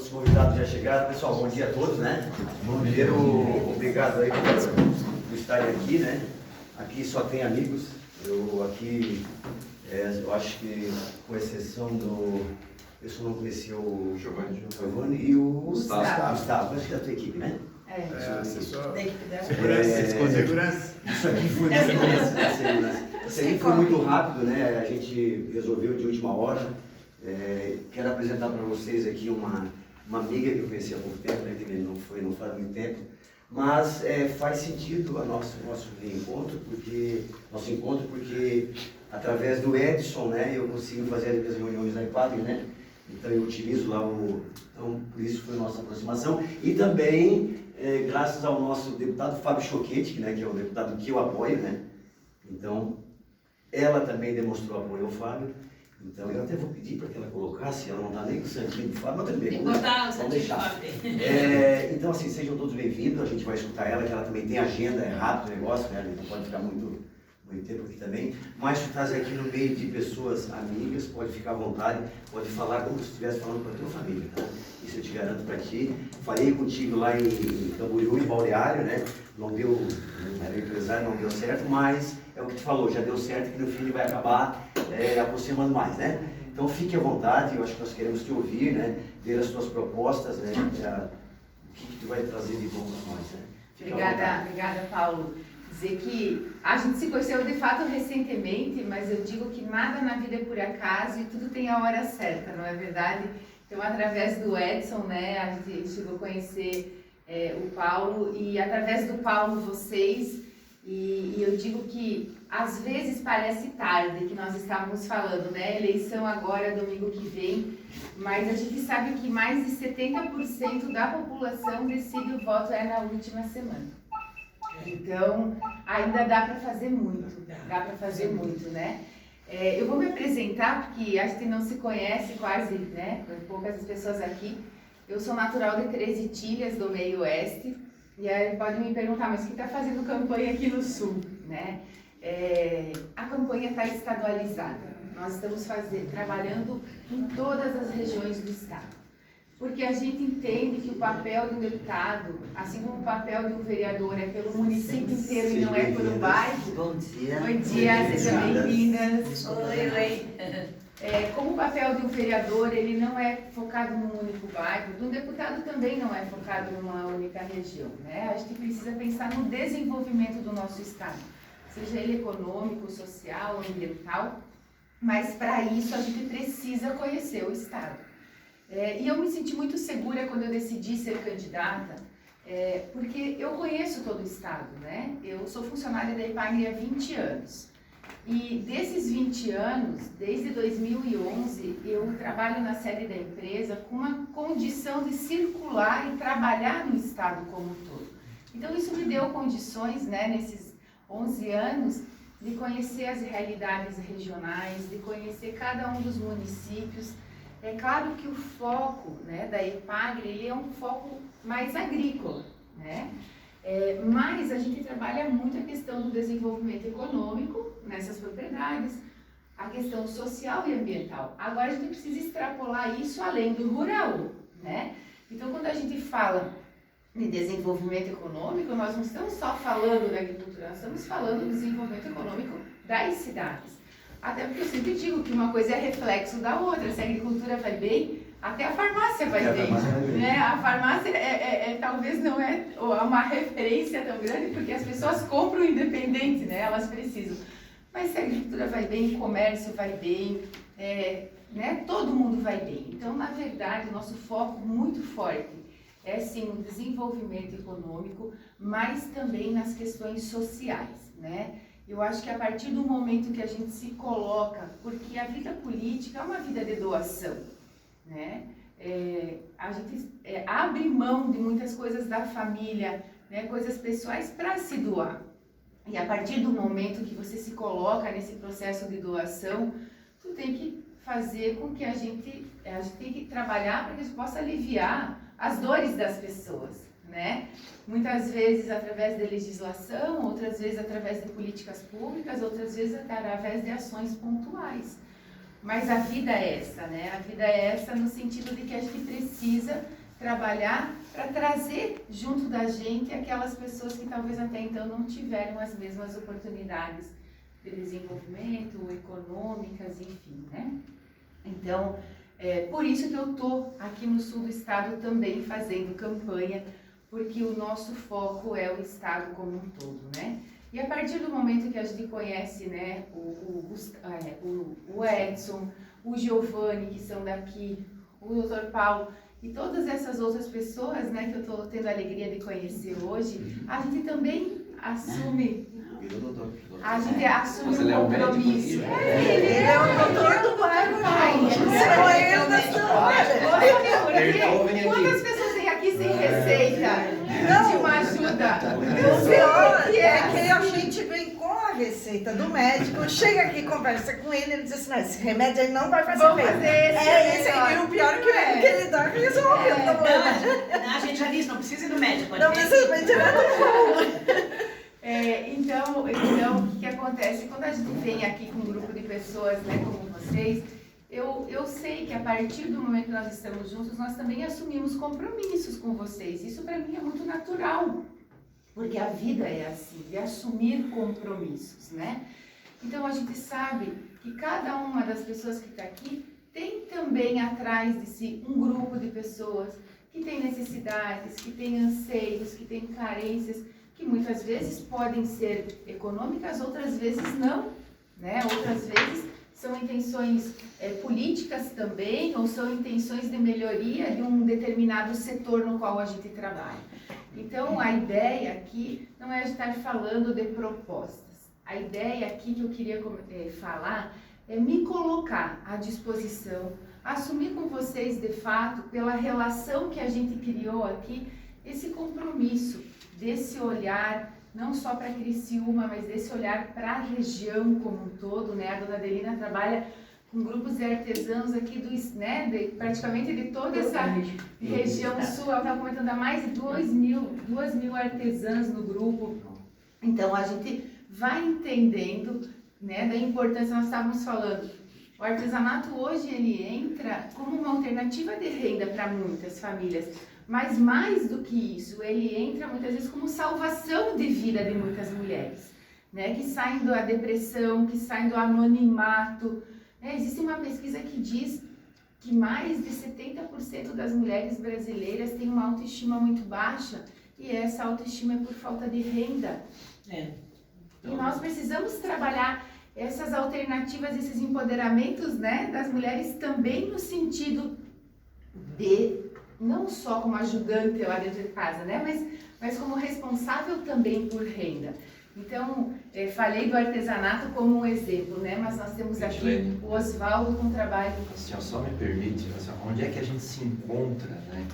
Os convidados já chegaram. Pessoal, bom dia a todos, né? Primeiro, obrigado aí por estarem aqui, né? Aqui só tem amigos. Eu aqui, eu acho que, com exceção do... Eu só não conheci o Giovanni e o Gustavo. Acho que é da tua equipe, né? Assessor. Segurança. Isso aqui foi segurança. Isso aqui foi muito rápido, né? A gente resolveu de última hora. Quero apresentar para vocês aqui uma amiga que eu conheci há pouco tempo, né? Não faz muito tempo, mas faz sentido o nosso encontro, porque através do Edson, né, eu consigo fazer as minhas reuniões na IPAG, né? Então eu utilizo lá então por isso foi a nossa aproximação, e também graças ao nosso deputado Fábio Choquete, né, que é o deputado que eu apoio, né? Então ela também demonstrou apoio ao Fábio. Então, eu até vou pedir para que ela colocasse, ela não está nem com o santinho do Fábio, mas tudo bem, vamos deixar. Então, assim, sejam todos bem-vindos, a gente vai escutar ela, que ela também tem agenda, é rápido o negócio, né? A gente não pode ficar muito tempo aqui também, mas tu estás aqui no meio de pessoas amigas, pode ficar à vontade, pode falar como se estivesse falando com a tua família, tá? Isso eu te garanto para ti. Falei contigo lá em Camboriú, em Balneário, né? Não deu, era empresário, não deu certo, mas é o que tu falou, já deu certo que no fim ele vai acabar aproximando mais, né? Então fique à vontade, eu acho que nós queremos te ouvir, né? Ver as tuas propostas, né? O que tu vai trazer de bom para nós, né? Obrigada, Paulo. Dizer que a gente se conheceu de fato recentemente, mas eu digo que nada na vida é por acaso e tudo tem a hora certa, não é verdade? Então, através do Edson, né, a gente chegou a conhecer o Paulo e através do Paulo vocês, e eu digo que às vezes parece tarde, que nós estávamos falando, né, eleição agora, domingo que vem, mas a gente sabe que mais de 70% da população decide o voto na última semana. Então, ainda dá para fazer muito, né? Eu vou me apresentar, porque acho que não se conhece quase, né? Poucas pessoas aqui. Eu sou natural de 13 Itilhas, do meio oeste, e aí pode me perguntar, mas o que está fazendo campanha aqui no sul, né? A campanha está estadualizada. Nós estamos trabalhando em todas as regiões do estado. Porque a gente entende que o papel do deputado, assim como o papel de um vereador é pelo município inteiro e não é pelo bairro. Bom dia. Bom dia, sejam bem-vindas. Oi. Como o papel de um vereador, ele não é focado num único bairro, de um deputado também não é focado numa única região, né? A gente precisa pensar no desenvolvimento do nosso estado, seja ele econômico, social, ambiental, mas para isso a gente precisa conhecer o estado. E eu me senti muito segura quando eu decidi ser candidata, porque eu conheço todo o estado, né? Eu sou funcionária da IPAGRE há 20 anos. E desses 20 anos, desde 2011, eu trabalho na sede da empresa com uma condição de circular e trabalhar no estado como um todo. Então isso me deu condições, né, nesses 11 anos, de conhecer as realidades regionais, de conhecer cada um dos municípios. É claro que o foco, né, da IPAGRE, ele é um foco mais agrícola, né? Mas a gente trabalha muito a questão do desenvolvimento econômico nessas propriedades, a questão social e ambiental. Agora a gente precisa extrapolar isso além do rural, né? Então quando a gente fala de desenvolvimento econômico, nós não estamos só falando da agricultura, nós estamos falando do desenvolvimento econômico das cidades. Até porque eu sempre digo que uma coisa é reflexo da outra. Se a agricultura vai bem, até a farmácia vai bem. Né? A farmácia talvez não é uma referência tão grande, porque as pessoas compram independente, né? Elas precisam. Mas se a agricultura vai bem, o comércio vai bem, né? Todo mundo vai bem. Então, na verdade, o nosso foco muito forte é sim o desenvolvimento econômico, mas também nas questões sociais, né? Eu acho que a partir do momento que a gente se coloca, porque a vida política é uma vida de doação, né? A gente abre mão de muitas coisas da família, né, coisas pessoais para se doar. E a partir do momento que você se coloca nesse processo de doação, tu tem que fazer com que a gente tem que trabalhar para que a gente possa aliviar as dores das pessoas, né? Muitas vezes através de legislação, outras vezes através de políticas públicas, outras vezes através de ações pontuais. mas a vida é essa, né? A vida é essa no sentido de que a gente precisa trabalhar para trazer junto da gente aquelas pessoas que talvez até então não tiveram as mesmas oportunidades de desenvolvimento, econômicas, enfim, né? Então, por isso que eu estou aqui no sul do estado também fazendo campanha, porque o nosso foco é o estado como um todo, né? E a partir do momento que a gente conhece, né, o Edson, o Giovanni, que são daqui, o Dr. Paulo e todas essas outras pessoas, né, que eu estou tendo a alegria de conhecer hoje, a gente também assume. A gente assume um compromisso. Ele é o doutor do bairro. Quantas pessoas têm aqui sem receita? De uma ajuda. O pior é que a gente vem com a receita do médico, chega aqui, conversa com ele, ele diz assim, não, esse remédio aí não vai fazer bem. Esse aí, o pior que ele dá, resolve o problema. A gente já disse, não precisa ir no médico. Não precisa ir direto no fogo. Então, o que acontece quando a gente vem aqui com um grupo de pessoas, né, como vocês, eu sei que a partir do momento que nós estamos juntos, nós também assumimos compromissos com vocês. Isso para mim é muito natural, porque a vida é assim, de assumir compromissos, né? Então a gente sabe que cada uma das pessoas que está aqui tem também atrás de si um grupo de pessoas que tem necessidades, que tem anseios, que tem carências, que muitas vezes podem ser econômicas, outras vezes não, né? Outras vezes são intenções políticas também, ou são intenções de melhoria de um determinado setor no qual a gente trabalha. Então, a ideia aqui não é estar falando de propostas. A ideia aqui que eu queria falar é me colocar à disposição, assumir com vocês, de fato, pela relação que a gente criou aqui, esse compromisso desse olhar, não só para Criciúma, mas desse olhar para a região como um todo, né? A dona Adelina trabalha com grupos de artesãos aqui, praticamente de toda essa região sul. Ela estava comentando, há mais de 2 mil artesãs no grupo. Então, a gente vai entendendo, né, da importância, nós estávamos falando, o artesanato hoje ele entra como uma alternativa de renda para muitas famílias. Mas mais do que isso, ele entra muitas vezes como salvação de vida de muitas mulheres, né? Que saem da depressão, que saem do anonimato. Existe uma pesquisa que diz que mais de 70% das mulheres brasileiras têm uma autoestima muito baixa, e essa autoestima é por falta de renda. E nós precisamos trabalhar essas alternativas, esses empoderamentos, né, das mulheres também no sentido de não só como ajudante lá dentro de casa, né? Mas como responsável também por renda. Então, falei do artesanato como um exemplo, né? Mas nós temos aqui o Oswaldo com trabalho. Assim, só me permite, assim, onde é que a gente se encontra, né?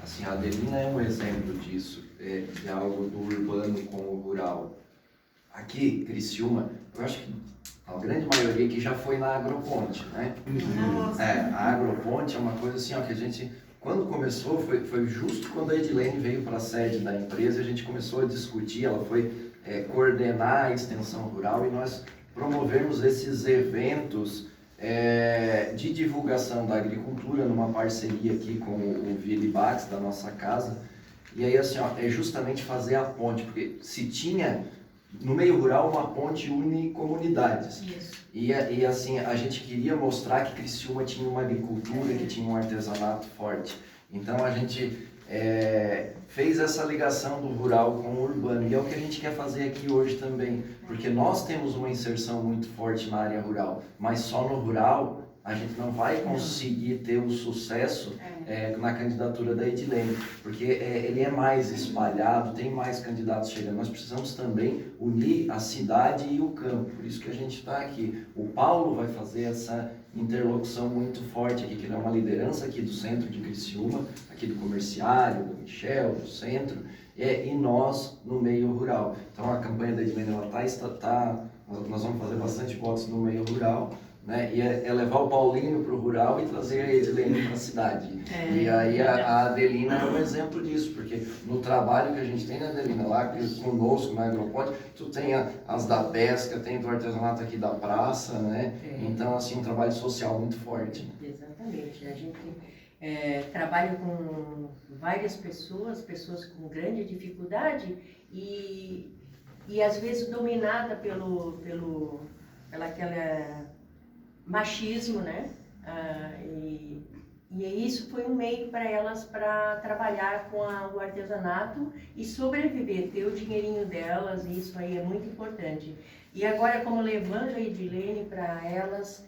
Assim, a Adelina é um exemplo disso, de algo do urbano com o rural. Aqui, Criciúma, eu acho que a grande maioria aqui já foi na Agroponte, né? A Agroponte é uma coisa assim, ó, que a gente... Quando começou, foi justo quando a Edilene veio para a sede da empresa, a gente começou a discutir, ela foi coordenar a extensão rural e nós promovemos esses eventos de divulgação da agricultura numa parceria aqui com o Vilibax, da nossa casa. E aí, assim, ó, é justamente fazer a ponte, porque se tinha no meio rural uma ponte une comunidades. Isso. E assim, a gente queria mostrar que Criciúma tinha uma agricultura, que tinha um artesanato forte. Então a gente fez essa ligação do rural com o urbano. E é o que a gente quer fazer aqui hoje também. Porque nós temos uma inserção muito forte na área rural, mas só no rural a gente não vai conseguir ter o sucesso na candidatura da Edilene, porque ele é mais espalhado, tem mais candidatos chegando. Nós precisamos também unir a cidade e o campo, por isso que a gente está aqui. O Paulo vai fazer essa interlocução muito forte aqui, que ele é uma liderança aqui do centro de Criciúma, aqui do comerciário, do Michel, do centro, e nós no meio rural. Então a campanha da Edilene, nós vamos fazer bastante votos no meio rural, né? E é levar o Paulinho para o rural e trazer a Edilene para a cidade. E aí a Adelina é um exemplo disso, porque no trabalho que a gente tem, né, Adelina, lá conosco na Agropod, tu tem as da pesca, tem do artesanato aqui da praça, né? Então, assim, um trabalho social muito forte. Exatamente. A gente trabalha com várias pessoas com grande dificuldade e às vezes dominada pelo aquela machismo, né? E isso foi um meio para elas para trabalhar com o artesanato e sobreviver, ter o dinheirinho delas, e isso aí é muito importante. E agora, como levando a Edilene para elas,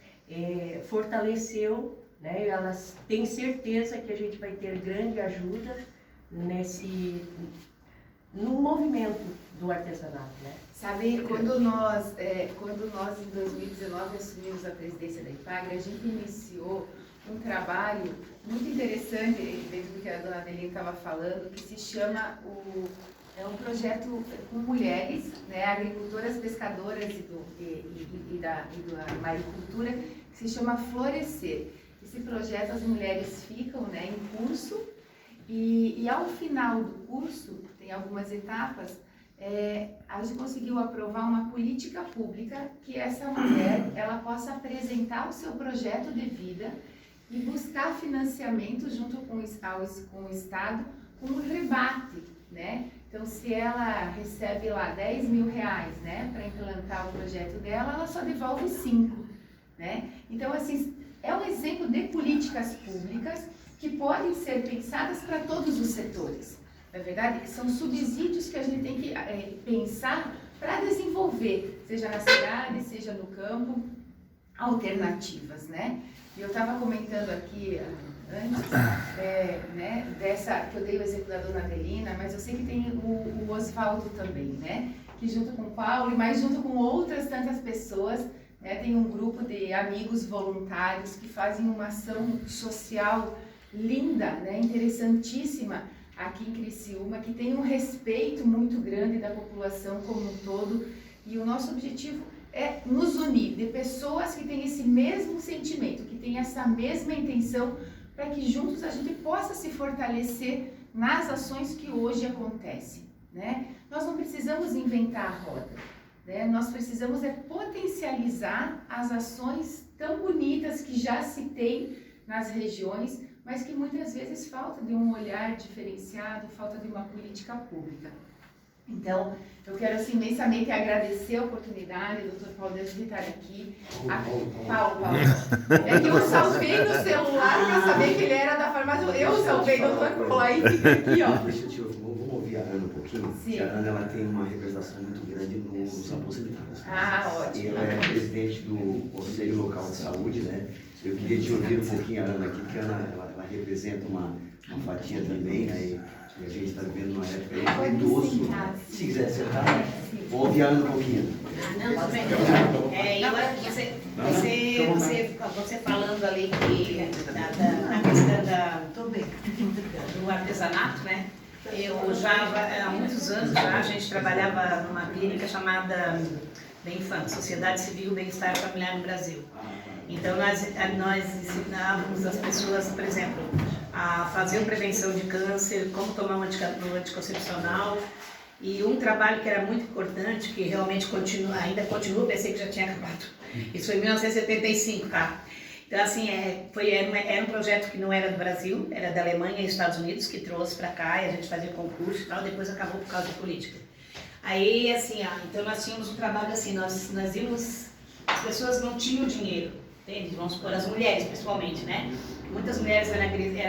fortaleceu, né? Elas têm certeza que a gente vai ter grande ajuda no movimento do artesanato, né? Sabe, quando nós em 2019 assumimos a presidência da IPAGRE, a gente iniciou um trabalho muito interessante, dentro do que a dona Adelina estava falando, que se chama é um projeto com mulheres, né, agricultoras, pescadoras e da maricultura, que se chama Florescer. Esse projeto, as mulheres ficam, né, em curso e ao final do curso, tem algumas etapas, a gente conseguiu aprovar uma política pública que essa mulher ela possa apresentar o seu projeto de vida e buscar financiamento junto com o Estado com um rebate, né? Então, se ela recebe lá R$10.000, né, para implantar o projeto dela, ela só devolve 5, né? Então, assim, é um exemplo de políticas públicas que podem ser pensadas para todos os setores. Na verdade, são subsídios que a gente tem que pensar para desenvolver, seja na cidade, seja no campo, alternativas, né? E eu estava comentando aqui antes, né, que eu dei o exemplo da dona Adelina, mas eu sei que tem o Osvaldo também, né? Que junto com o Paulo, mas junto com outras tantas pessoas, né, tem um grupo de amigos voluntários que fazem uma ação social linda, né, interessantíssima, aqui em Criciúma, que tem um respeito muito grande da população como um todo, e o nosso objetivo é nos unir de pessoas que têm esse mesmo sentimento, que têm essa mesma intenção, para que juntos a gente possa se fortalecer nas ações que hoje acontecem, né? Nós não precisamos inventar a roda, né? Nós precisamos potencializar as ações tão bonitas que já se tem nas regiões, mas que muitas vezes falta de um olhar diferenciado, falta de uma política pública. Então, eu quero assim, imensamente agradecer a oportunidade, doutor Paulo, de estar aqui. Paulo. É que eu salvei no celular para saber que ele era da farmácia. Eu salvei, doutor Paulo, aí fica aqui, ó. Vamos ouvir a Ana um pouquinho. Sim. A Ana ela tem uma representação muito grande nos aposentados. Ótimo. E ela é presidente do Conselho Local de Saúde, né? Eu queria te ouvir um pouquinho a Ana aqui, porque a Ana ela representa uma fatia também, né? E a gente está vivendo uma época aí idoso. Se quiser sentar, vamos ouvir a Ana um pouquinho. Não, tudo bem. Você falando ali que a questão do artesanato, né? Eu já, há muitos anos já, a gente trabalhava numa clínica chamada BENFAM, Sociedade Civil Bem-Estar Familiar no Brasil. Então, nós ensinávamos as pessoas, por exemplo, a fazer prevenção de câncer, como tomar um anticoncepcional. E um trabalho que era muito importante, que realmente ainda continua, pensei que já tinha acabado. Isso foi em 1975, tá? Então, assim, era um projeto que não era do Brasil, era da Alemanha e Estados Unidos, que trouxe para cá, e a gente fazia concurso e tal, depois acabou por causa da política. Aí, assim, então nós tínhamos um trabalho assim, nós íamos, as pessoas não tinham dinheiro, entende? Vamos supor, as mulheres principalmente, né? Muitas mulheres eram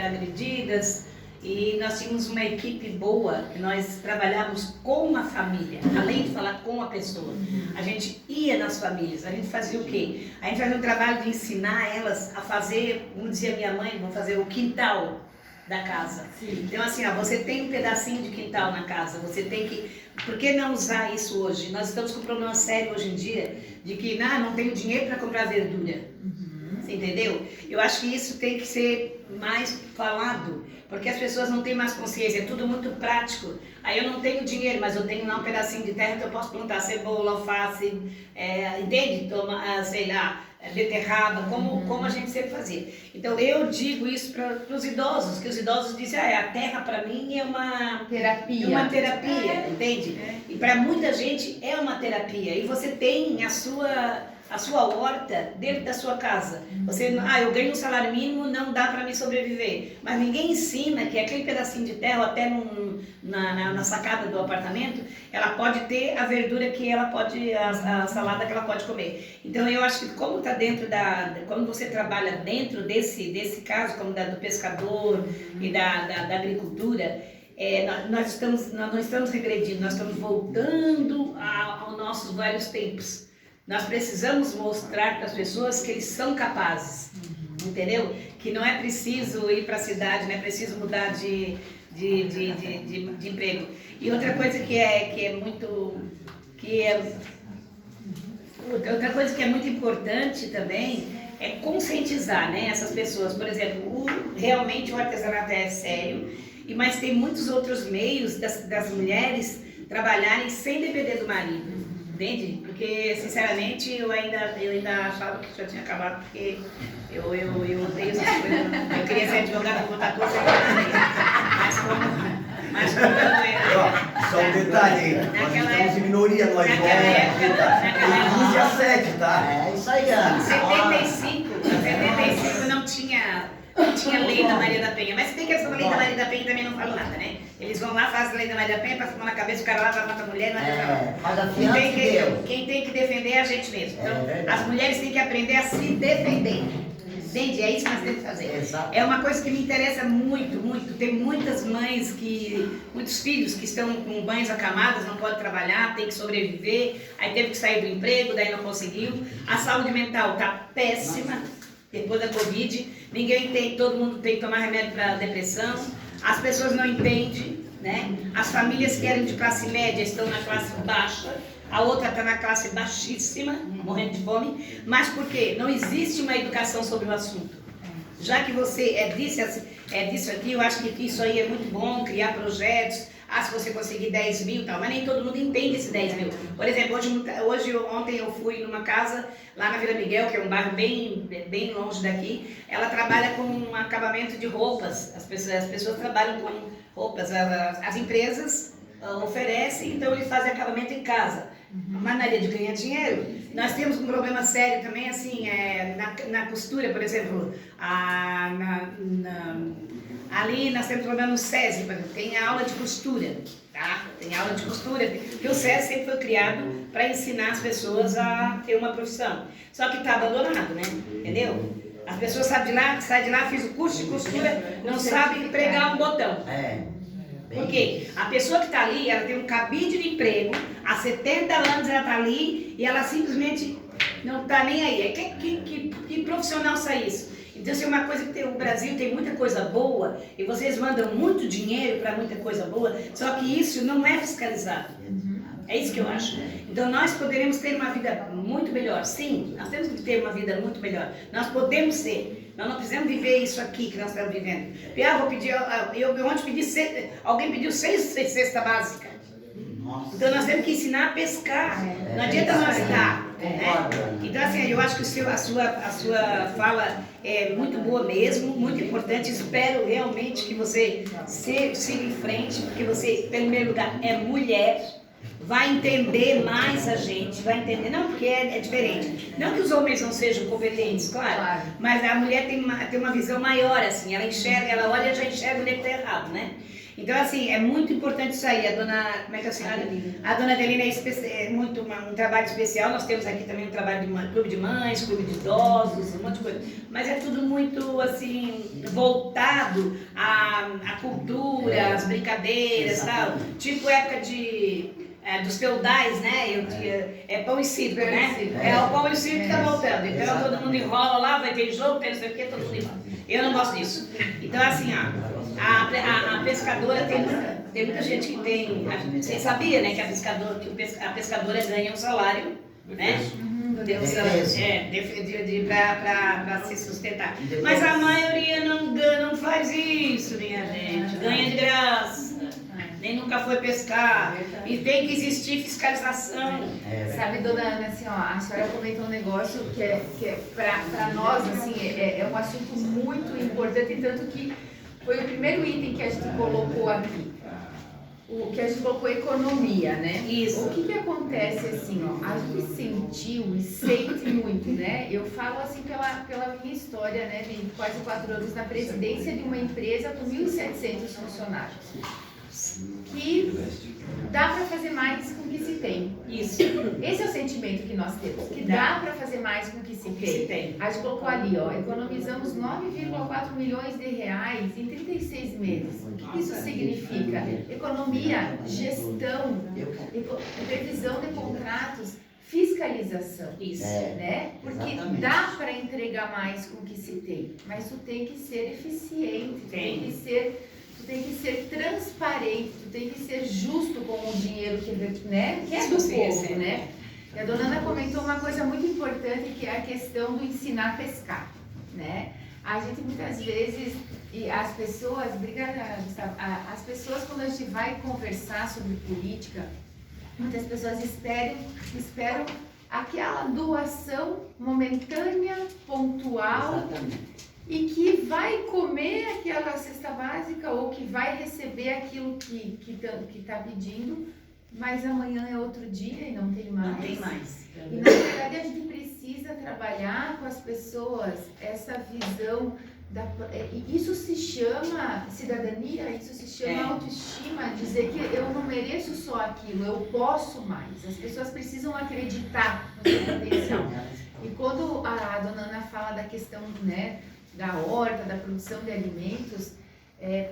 agredidas, e nós tínhamos uma equipe boa, que nós trabalhávamos com a família, além de falar com a pessoa. A gente ia nas famílias, a gente fazia o quê? A gente fazia um trabalho de ensinar elas a fazer, como dizia minha mãe, vamos fazer o quintal da casa. Sim. Então assim, você tem um pedacinho de quintal na casa, você tem que... Por que não usar isso hoje? Nós estamos com um problema sério hoje em dia, de que não tenho dinheiro para comprar verdura. Você entendeu? Eu acho que isso tem que ser mais falado, porque as pessoas não têm mais consciência, é tudo muito prático. Aí eu não tenho dinheiro, mas eu tenho lá um pedacinho de terra que eu posso plantar cebola, alface, entende? Sei lá, beterraba, como a gente sempre fazia. Então eu digo isso para os idosos, que os idosos dizem, a terra para mim é uma terapia, entende? E para muita gente é uma terapia. E você tem a sua horta dentro da sua casa. Você, eu ganho um salário mínimo, não dá para me sobreviver. Mas ninguém ensina que aquele pedacinho de terra, até na sacada do apartamento, ela pode ter a verdura que ela pode, a salada que ela pode comer. Então eu acho que como está dentro quando você trabalha dentro desse caso, como do pescador e da agricultura, nós não estamos regredindo, nós estamos voltando aos nossos velhos tempos. Nós precisamos mostrar para as pessoas que eles são capazes, entendeu? Que não é preciso ir para a cidade, não é preciso mudar de emprego. E outra coisa outra coisa que é muito importante também é conscientizar, né, essas pessoas. Por exemplo, realmente o artesanato é sério, mas tem muitos outros meios das mulheres trabalharem sem depender do marido. Entende? Porque, sinceramente, eu ainda achava que já tinha acabado, porque eu odeio essas coisas. Eu queria ser advogada, botar coisa, mas como eu não era... Só um detalhe aí, nós estamos em minoria, nós naquela época, a 7, tá? É isso aí, Ana. Em 75 não tinha lei da Maria da Penha, mas se bem que essa lei da Maria da Penha também não fala nada, né? Eles vão lá, fazem a lei da Maria da Penha, passam a mão na cabeça, o cara lá vai matar a mulher, não adianta nada. Mas a fiança Quem tem que defender é a gente mesmo. Então, as mulheres têm que aprender a se defender. Entende? É isso que nós temos que fazer. Exato. É uma coisa que me interessa muito, muito. Tem muitas mães muitos filhos que estão com banhos acamados, não podem trabalhar, tem que sobreviver, aí teve que sair do emprego, daí não conseguiu. A saúde mental está péssima. Depois da Covid, ninguém entende, todo mundo tem que tomar remédio para depressão, as pessoas não entendem, né? As famílias que eram de classe média estão na classe baixa, a outra está na classe baixíssima, morrendo de fome, mas por quê? Não existe uma educação sobre o assunto. Já que você disso aqui, eu acho que isso aí é muito bom, criar projetos. Se você conseguir 10 mil e tal, mas nem todo mundo entende esse 10 mil. Por exemplo, ontem eu fui numa casa lá na Vila Miguel, que é um bairro bem longe daqui. Ela trabalha com um acabamento de roupas. As pessoas trabalham com roupas. As empresas oferecem, então eles fazem acabamento em casa. Uma maneira de ganhar dinheiro. Nós temos um problema sério também, assim, na costura, por exemplo, ali nós temos problema no SESI, por exemplo, tem aula de costura, tá? Tem aula de costura, porque o SESI sempre foi criado para ensinar as pessoas a ter uma profissão. Só que está abandonado, né? Entendeu? As pessoas saem de lá, fiz o curso de costura, não sabem pregar um botão. Por quê? A pessoa que está ali, ela tem um cabide de emprego, há 70 anos ela está ali e ela simplesmente não está nem aí. Que profissional sai isso? Então, assim, uma coisa que o Brasil tem muita coisa boa e vocês mandam muito dinheiro para muita coisa boa, só que isso não é fiscalizado. É isso que eu acho. Então, nós poderemos ter uma vida muito melhor. Sim, nós temos que ter uma vida muito melhor. Nós podemos ser. Nós não precisamos viver isso aqui que nós estamos vivendo. Vou pedir, eu ontem pedi, alguém pediu 6 cestas básicas. Então, nós temos que ensinar a pescar. Não adianta nós dar. Né? Então, assim, eu acho que a sua fala é muito boa mesmo, muito importante. Espero realmente que você siga em frente, porque você, em primeiro lugar, é mulher. Vai entender mais a gente, vai entender, não porque é diferente. Não que os homens não sejam competentes, claro. Mas a mulher tem uma visão maior, assim, ela enxerga, ela olha e já enxerga onde está errado, né? Então, assim, é muito importante isso aí. Como é que é a senhora? A dona Adelina é muito um trabalho especial. Nós temos aqui também um trabalho de clube de mães, clube de idosos, um monte de coisa. Mas é tudo muito, assim, voltado à cultura, às brincadeiras e tal. Tipo época dos feudais, né? Pão e circo, né? O pão e circo que tá voltando. Então todo mundo enrola lá, vai ter jogo, tem não sei o que, todo mundo enrola. Eu não gosto disso. Então, assim, a pescadora tem muita gente que tem. Você sabia, né? Que a pescadora ganha um salário, né? Para se sustentar. Mas a maioria não faz isso, minha gente. Ganha de graça. nem nunca foi pescar. E tem que existir fiscalização. Sabe, dona Ana, assim, ó, a senhora comentou um negócio que para nós, assim, é um assunto muito importante, tanto que foi o primeiro item que a gente colocou aqui. O que a gente colocou economia, né? Isso. O que acontece, assim, ó, a gente sentiu e sente muito, né? Eu falo, assim, pela minha história, né, de quase 4 anos na presidência de uma empresa com 1.700 funcionários. Que dá para fazer mais com o que se tem. Isso. Esse é o sentimento que nós temos, que dá para fazer mais com o que se tem. A gente colocou ali, ó, economizamos 9,4 milhões de reais em 36 meses. O que isso significa? Economia, gestão, previsão de contratos, fiscalização. Isso. Né? Porque dá para entregar mais com o que se tem, mas tu tem que ser eficiente, tu tem que ser transparente, tu tem que ser justo com o dinheiro que é do povo, né? E a dona Ana comentou uma coisa muito importante, que é a questão do ensinar a pescar, né? A gente muitas vezes, e as pessoas, obrigada, Gustavo, as pessoas quando a gente vai conversar sobre política, muitas pessoas esperam aquela doação momentânea, pontual, e que vai comer aquela cesta básica ou que vai receber aquilo que está pedindo, mas amanhã é outro dia e não tem mais. Não tem mais. E na verdade a gente precisa trabalhar com as pessoas essa visão, isso se chama cidadania, isso se chama autoestima, dizer que eu não mereço só aquilo, eu posso mais. As pessoas precisam acreditar no seu potencial. E quando a dona Ana fala da questão, né, da horta, da produção de alimentos,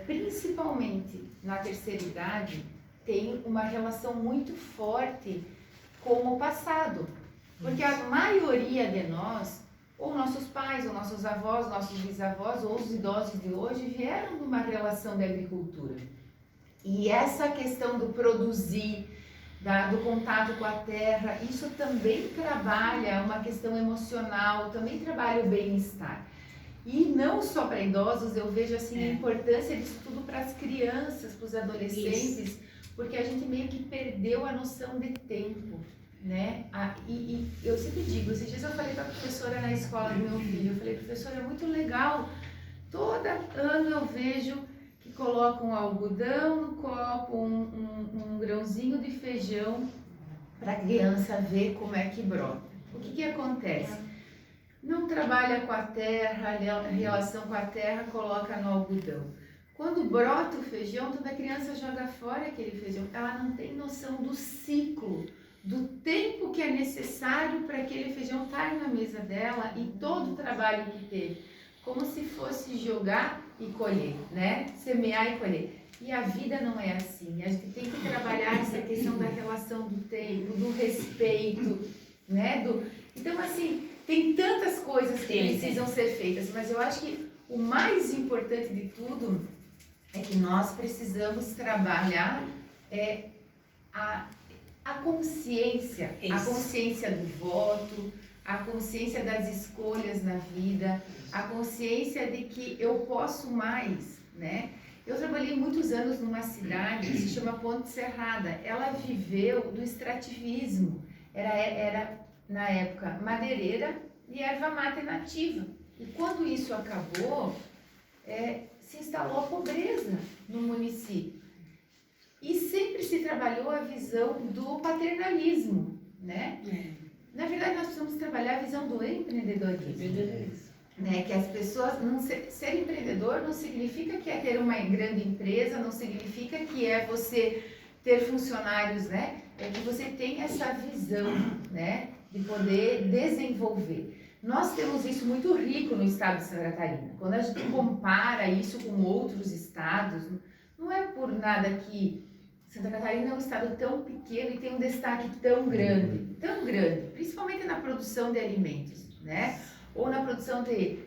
principalmente na terceira idade, tem uma relação muito forte com o passado. Porque a maioria de nós, ou nossos pais, ou nossos avós, nossos bisavós, ou os idosos de hoje, vieram de uma relação de agricultura. E essa questão do produzir, do contato com a terra, isso também trabalha uma questão emocional, também trabalha o bem-estar. E não só para idosos, eu vejo assim a importância disso tudo para as crianças, para os adolescentes, porque a gente meio que perdeu a noção de tempo, né? E eu sempre digo, esses dias eu falei para a professora na escola do meu filho, eu falei, professora, é muito legal, todo ano eu vejo que colocam um algodão no copo, um grãozinho de feijão, para a criança ver como é que brota. O que acontece? Não trabalha com a terra, a relação com a terra coloca no algodão. Quando brota o feijão, toda criança joga fora aquele feijão. Ela não tem noção do ciclo, do tempo que é necessário para aquele feijão estar na mesa dela e todo o trabalho que teve. Como se fosse jogar e colher, né? Semear e colher. E a vida não é assim. A gente tem que trabalhar essa questão da relação do tempo, do respeito, né? Então, assim, tem tantas coisas que precisam ser feitas, mas eu acho que o mais importante de tudo é que nós precisamos trabalhar a consciência, a consciência do voto, a consciência das escolhas na vida, a consciência de que eu posso mais, né? Eu trabalhei muitos anos numa cidade que se chama Ponte Serrada. Ela viveu do extrativismo. Era na época, madeireira e erva mate nativa. E quando isso acabou, se instalou a pobreza no município. E sempre se trabalhou a visão do paternalismo, né? Na verdade, nós precisamos trabalhar a visão do empreendedorismo. Né? Que as pessoas, ser empreendedor não significa que é ter uma grande empresa, não significa que é você ter funcionários, né? É que você tem essa visão, né? De poder desenvolver. Nós temos isso muito rico no estado de Santa Catarina. Quando a gente compara isso com outros estados, não é por nada que Santa Catarina é um estado tão pequeno e tem um destaque tão grande, principalmente na produção de alimentos, né? Ou na produção de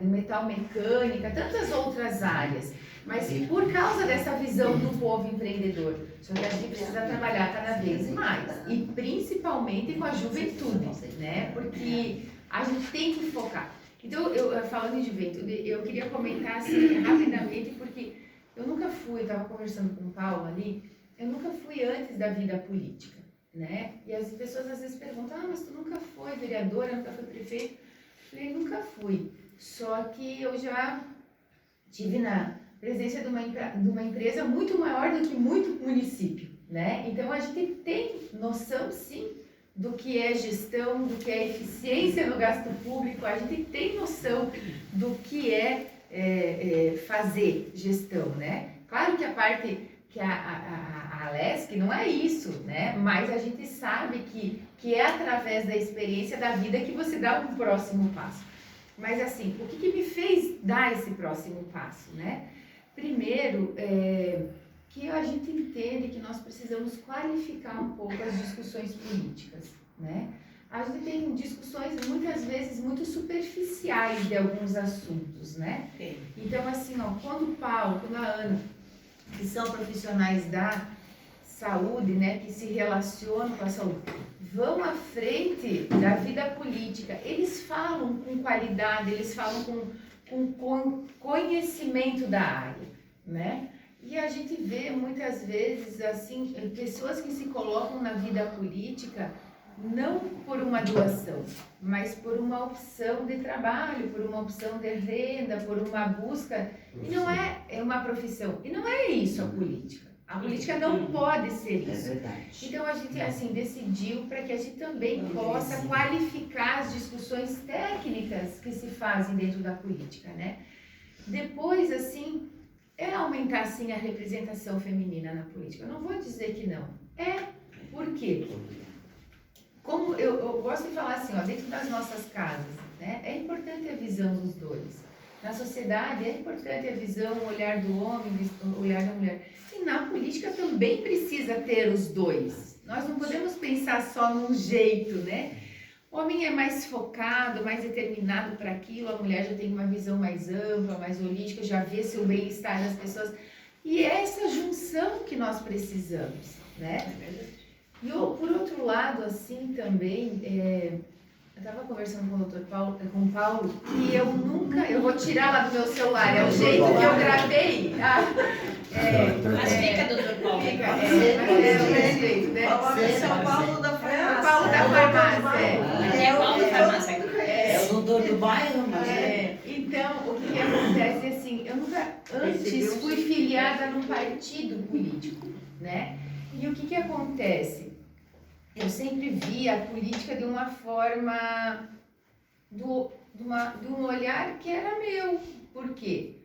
metal mecânica, tantas outras áreas. Mas por causa dessa visão do povo empreendedor, só que a gente precisa trabalhar cada vez mais, e principalmente com a juventude, né? Porque a gente tem que focar. Então, falando em juventude, eu queria comentar assim, rapidamente, porque eu nunca fui fui, eu estava conversando com o Paulo ali, eu nunca fui antes da vida política, né? E as pessoas às vezes perguntam, mas tu nunca foi vereadora, nunca foi prefeito? Eu falei, nunca fui, só que eu já tive na presença de uma empresa muito maior do que muito município, né? Então a gente tem noção, sim, do que é gestão, do que é eficiência no gasto público, a gente tem noção do que é, fazer gestão, né? Claro que a parte que a LESC não é isso, né? Mas a gente sabe que é através da experiência da vida que você dá um próximo passo. Mas assim, o que me fez dar esse próximo passo, né? Primeiro, que a gente entende que nós precisamos qualificar um pouco as discussões políticas, né? A gente tem discussões muitas vezes muito superficiais de alguns assuntos, né? Então assim, ó, quando o Paulo, quando a Ana, que são profissionais da saúde, né, que se relacionam com a saúde, vão à frente da vida política, eles falam com qualidade, eles falam com conhecimento da área, né? E a gente vê muitas vezes assim pessoas que se colocam na vida política não por uma doação, mas por uma opção de trabalho, por uma opção de renda, por uma busca, e não é uma profissão, e não é isso a política. A política não pode ser isso. É verdade. Então a gente assim decidiu para que a gente também possa qualificar as discussões técnicas que se fazem dentro da política, né? Depois assim aumentar assim a representação feminina na política. Eu não vou dizer que não. Por quê? Como eu gosto de falar assim, ó, dentro das nossas casas, né? É importante a visão dos dois. Na sociedade é importante a visão, o olhar do homem, o olhar da mulher. E na política também precisa ter os dois. Nós não podemos pensar só num jeito, né? O homem é mais focado, mais determinado para aquilo, a mulher já tem uma visão mais ampla, mais holística, já vê seu bem-estar das pessoas. E é essa junção que nós precisamos, né? E por outro lado, assim, também, eu estava conversando com o Dr. Paulo, com o Paulo, e eu vou tirar lá do meu celular, é o jeito que eu gravei. Mas fica, doutor Paulo. Perfeito, né? São Paulo da Farmácia. Paulo da Farmácia. É o Paulo da Farmácia. É o doutor do bairro, mas Então, o que acontece é assim, eu nunca antes fui filiada num partido político, né? E o que acontece? Eu sempre vi a política de uma forma, de um olhar que era meu. Por quê?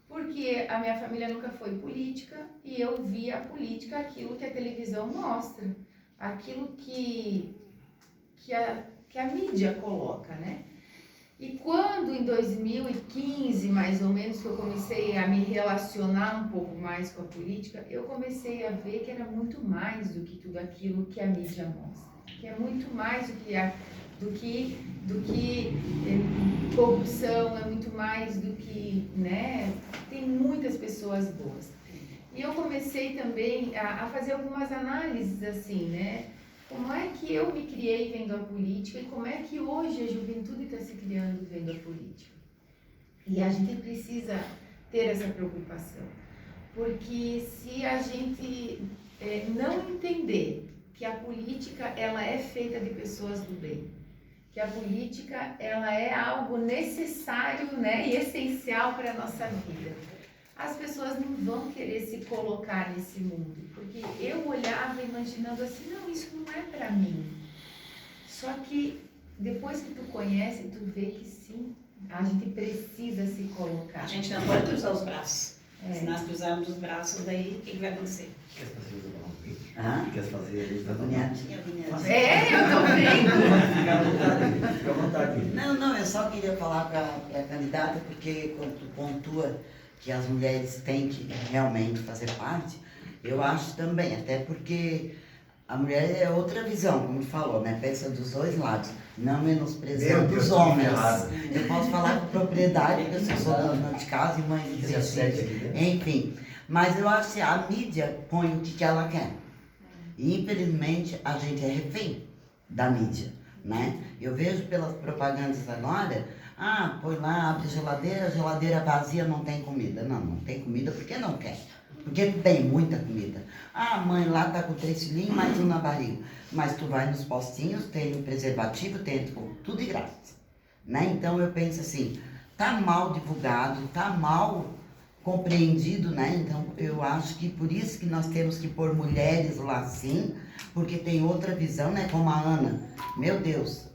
Porque a minha família nunca foi política e eu via a política aquilo que a televisão mostra, aquilo que a mídia coloca, né? E quando em 2015, mais ou menos, que eu comecei a me relacionar um pouco mais com a política, eu comecei a ver que era muito mais do que tudo aquilo que a mídia mostra. Que é muito mais do que corrupção, é muito mais do que, né? Tem muitas pessoas boas. E eu comecei também a fazer algumas análises assim, né? Como é que eu me criei vendo a política e como é que hoje a juventude está se criando vendo a política. E a gente precisa ter essa preocupação, porque se a gente não entender que a política ela é feita de pessoas do bem, que a política ela é algo necessário, né, e essencial para a nossa vida, as pessoas não vão querer se colocar nesse mundo, porque eu olhava imaginando assim, não, isso não é para mim. Só que depois que tu conhece, tu vê que sim, a gente precisa se colocar. A gente não pode cruzar os braços. Se nós cruzarmos os braços, daí o que vai acontecer? Quer fazer Ah? Quer fazer? A gente está Vinhetinha, vinhetinha. Eu tô vendo. Fica à vontade, fica à vontade. Não, eu só queria falar para a candidata, porque quando tu pontua que as mulheres têm que realmente fazer parte, eu acho também, até porque a mulher é outra visão, como tu falou, né? Pensa dos dois lados, não menosprezando os homens. Eu posso falar com propriedade, porque eu sou dona de casa e mãe de 3 filhos, enfim. Mas eu acho que a mídia põe o que ela quer. E infelizmente a gente é refém da mídia, né? Eu vejo pelas propagandas agora, põe lá, abre a geladeira vazia, não tem comida. Não tem comida porque não quer. Porque tem muita comida. Ah, a mãe lá tá com 3 filhinhos, mais um na barriga. Mas tu vai nos postinhos, tem preservativo, tem tudo de graça. Né? Então eu penso assim, tá mal divulgado, tá mal compreendido, né? Então eu acho que por isso que nós temos que pôr mulheres lá sim, porque tem outra visão, né? Como a Ana, meu Deus,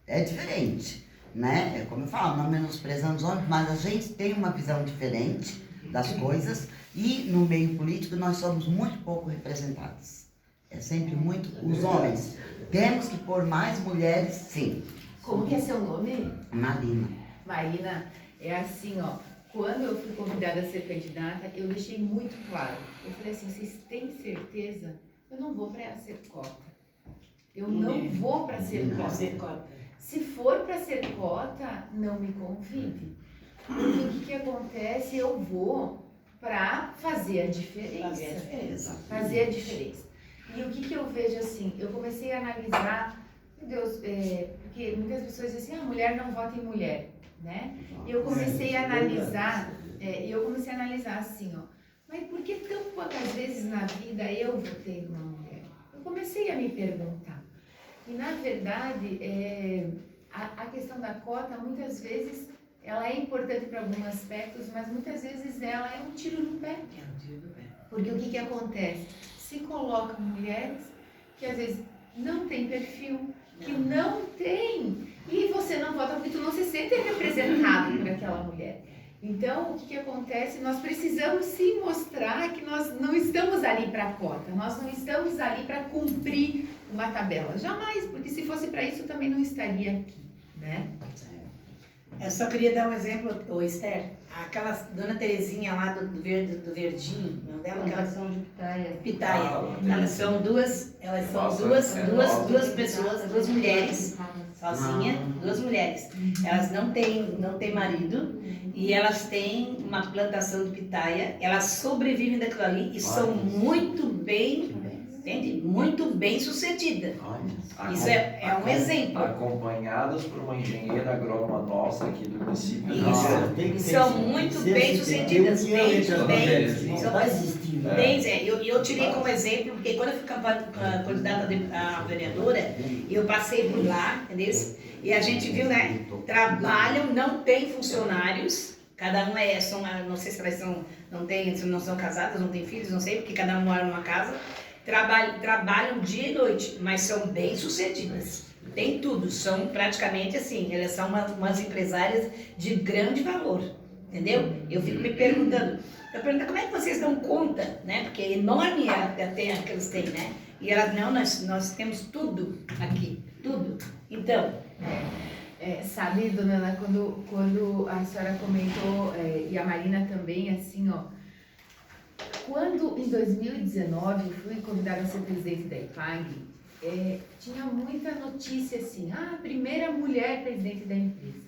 é diferente, né? É como eu falo, não menosprezando os homens, mas a gente tem uma visão diferente das coisas e no meio político nós somos muito pouco representados. É sempre muito os homens. Temos que pôr mais mulheres, sim. Como que é seu nome? Marina. Marina, é assim, ó. Quando eu fui convidada a ser candidata, eu deixei muito claro. Eu falei assim, vocês têm certeza? Eu não vou para ser cota. Eu não vou para ser cota. Se for para ser cota, não me convide. Porque o que acontece? Eu vou para fazer a diferença. Fazer a diferença. E o que eu vejo assim? Eu comecei a analisar, meu Deus, porque muitas pessoas dizem assim, a mulher não vota em mulher, né? E eu comecei a analisar, assim, ó, mas por que tão poucas vezes na vida eu votei numa mulher? Eu comecei a me perguntar. E na verdade, a questão da cota, muitas vezes, ela é importante para alguns aspectos, mas muitas vezes ela é um tiro no pé. Porque o que acontece? Se colocam mulheres que às vezes não tem perfil, que não tem, e você não vota porque tu não se sente representado por aquela mulher. Então, o que acontece? Nós precisamos sim mostrar que nós não estamos ali para cota, nós não estamos ali para cumprir uma tabela. Jamais, porque se fosse para isso eu também não estaria aqui, né? Eu só queria dar um exemplo, ô Esther, aquela dona Terezinha lá do Verdinho, não dela? Aquela Fundação de Pitaia. Elas são duas pessoas, duas mulheres, sozinha, duas mulheres. Elas não têm marido e elas têm uma plantação de pitaia, elas sobrevivem daquilo ali e são muito bem, entende? Muito bem sucedidas. Isso é um exemplo. Acompanhadas por uma engenheira agrônoma nossa aqui do município. Isso. São muito bem sucedidas. Eu tirei como exemplo, porque quando eu fui candidata a vereadora, eu passei por lá, entendeu? E a gente viu, né? Trabalham, não tem funcionários, cada um não sei se elas não são casadas, não têm filhos, não sei, porque cada um mora numa casa. Trabalham dia e noite, mas são bem sucedidas. Tem tudo, são praticamente assim, elas são umas empresárias de grande valor, entendeu? Eu fico me perguntando como é que vocês dão conta, né? Porque é enorme a terra que eles têm, né? E elas, não, nós temos tudo aqui, tudo. Então... sabe, dona Ana, quando a senhora comentou, e a Marina também, assim, ó, quando em 2019 fui convidada a ser presidente da IPAG, tinha muita notícia assim, a primeira mulher presidente da empresa.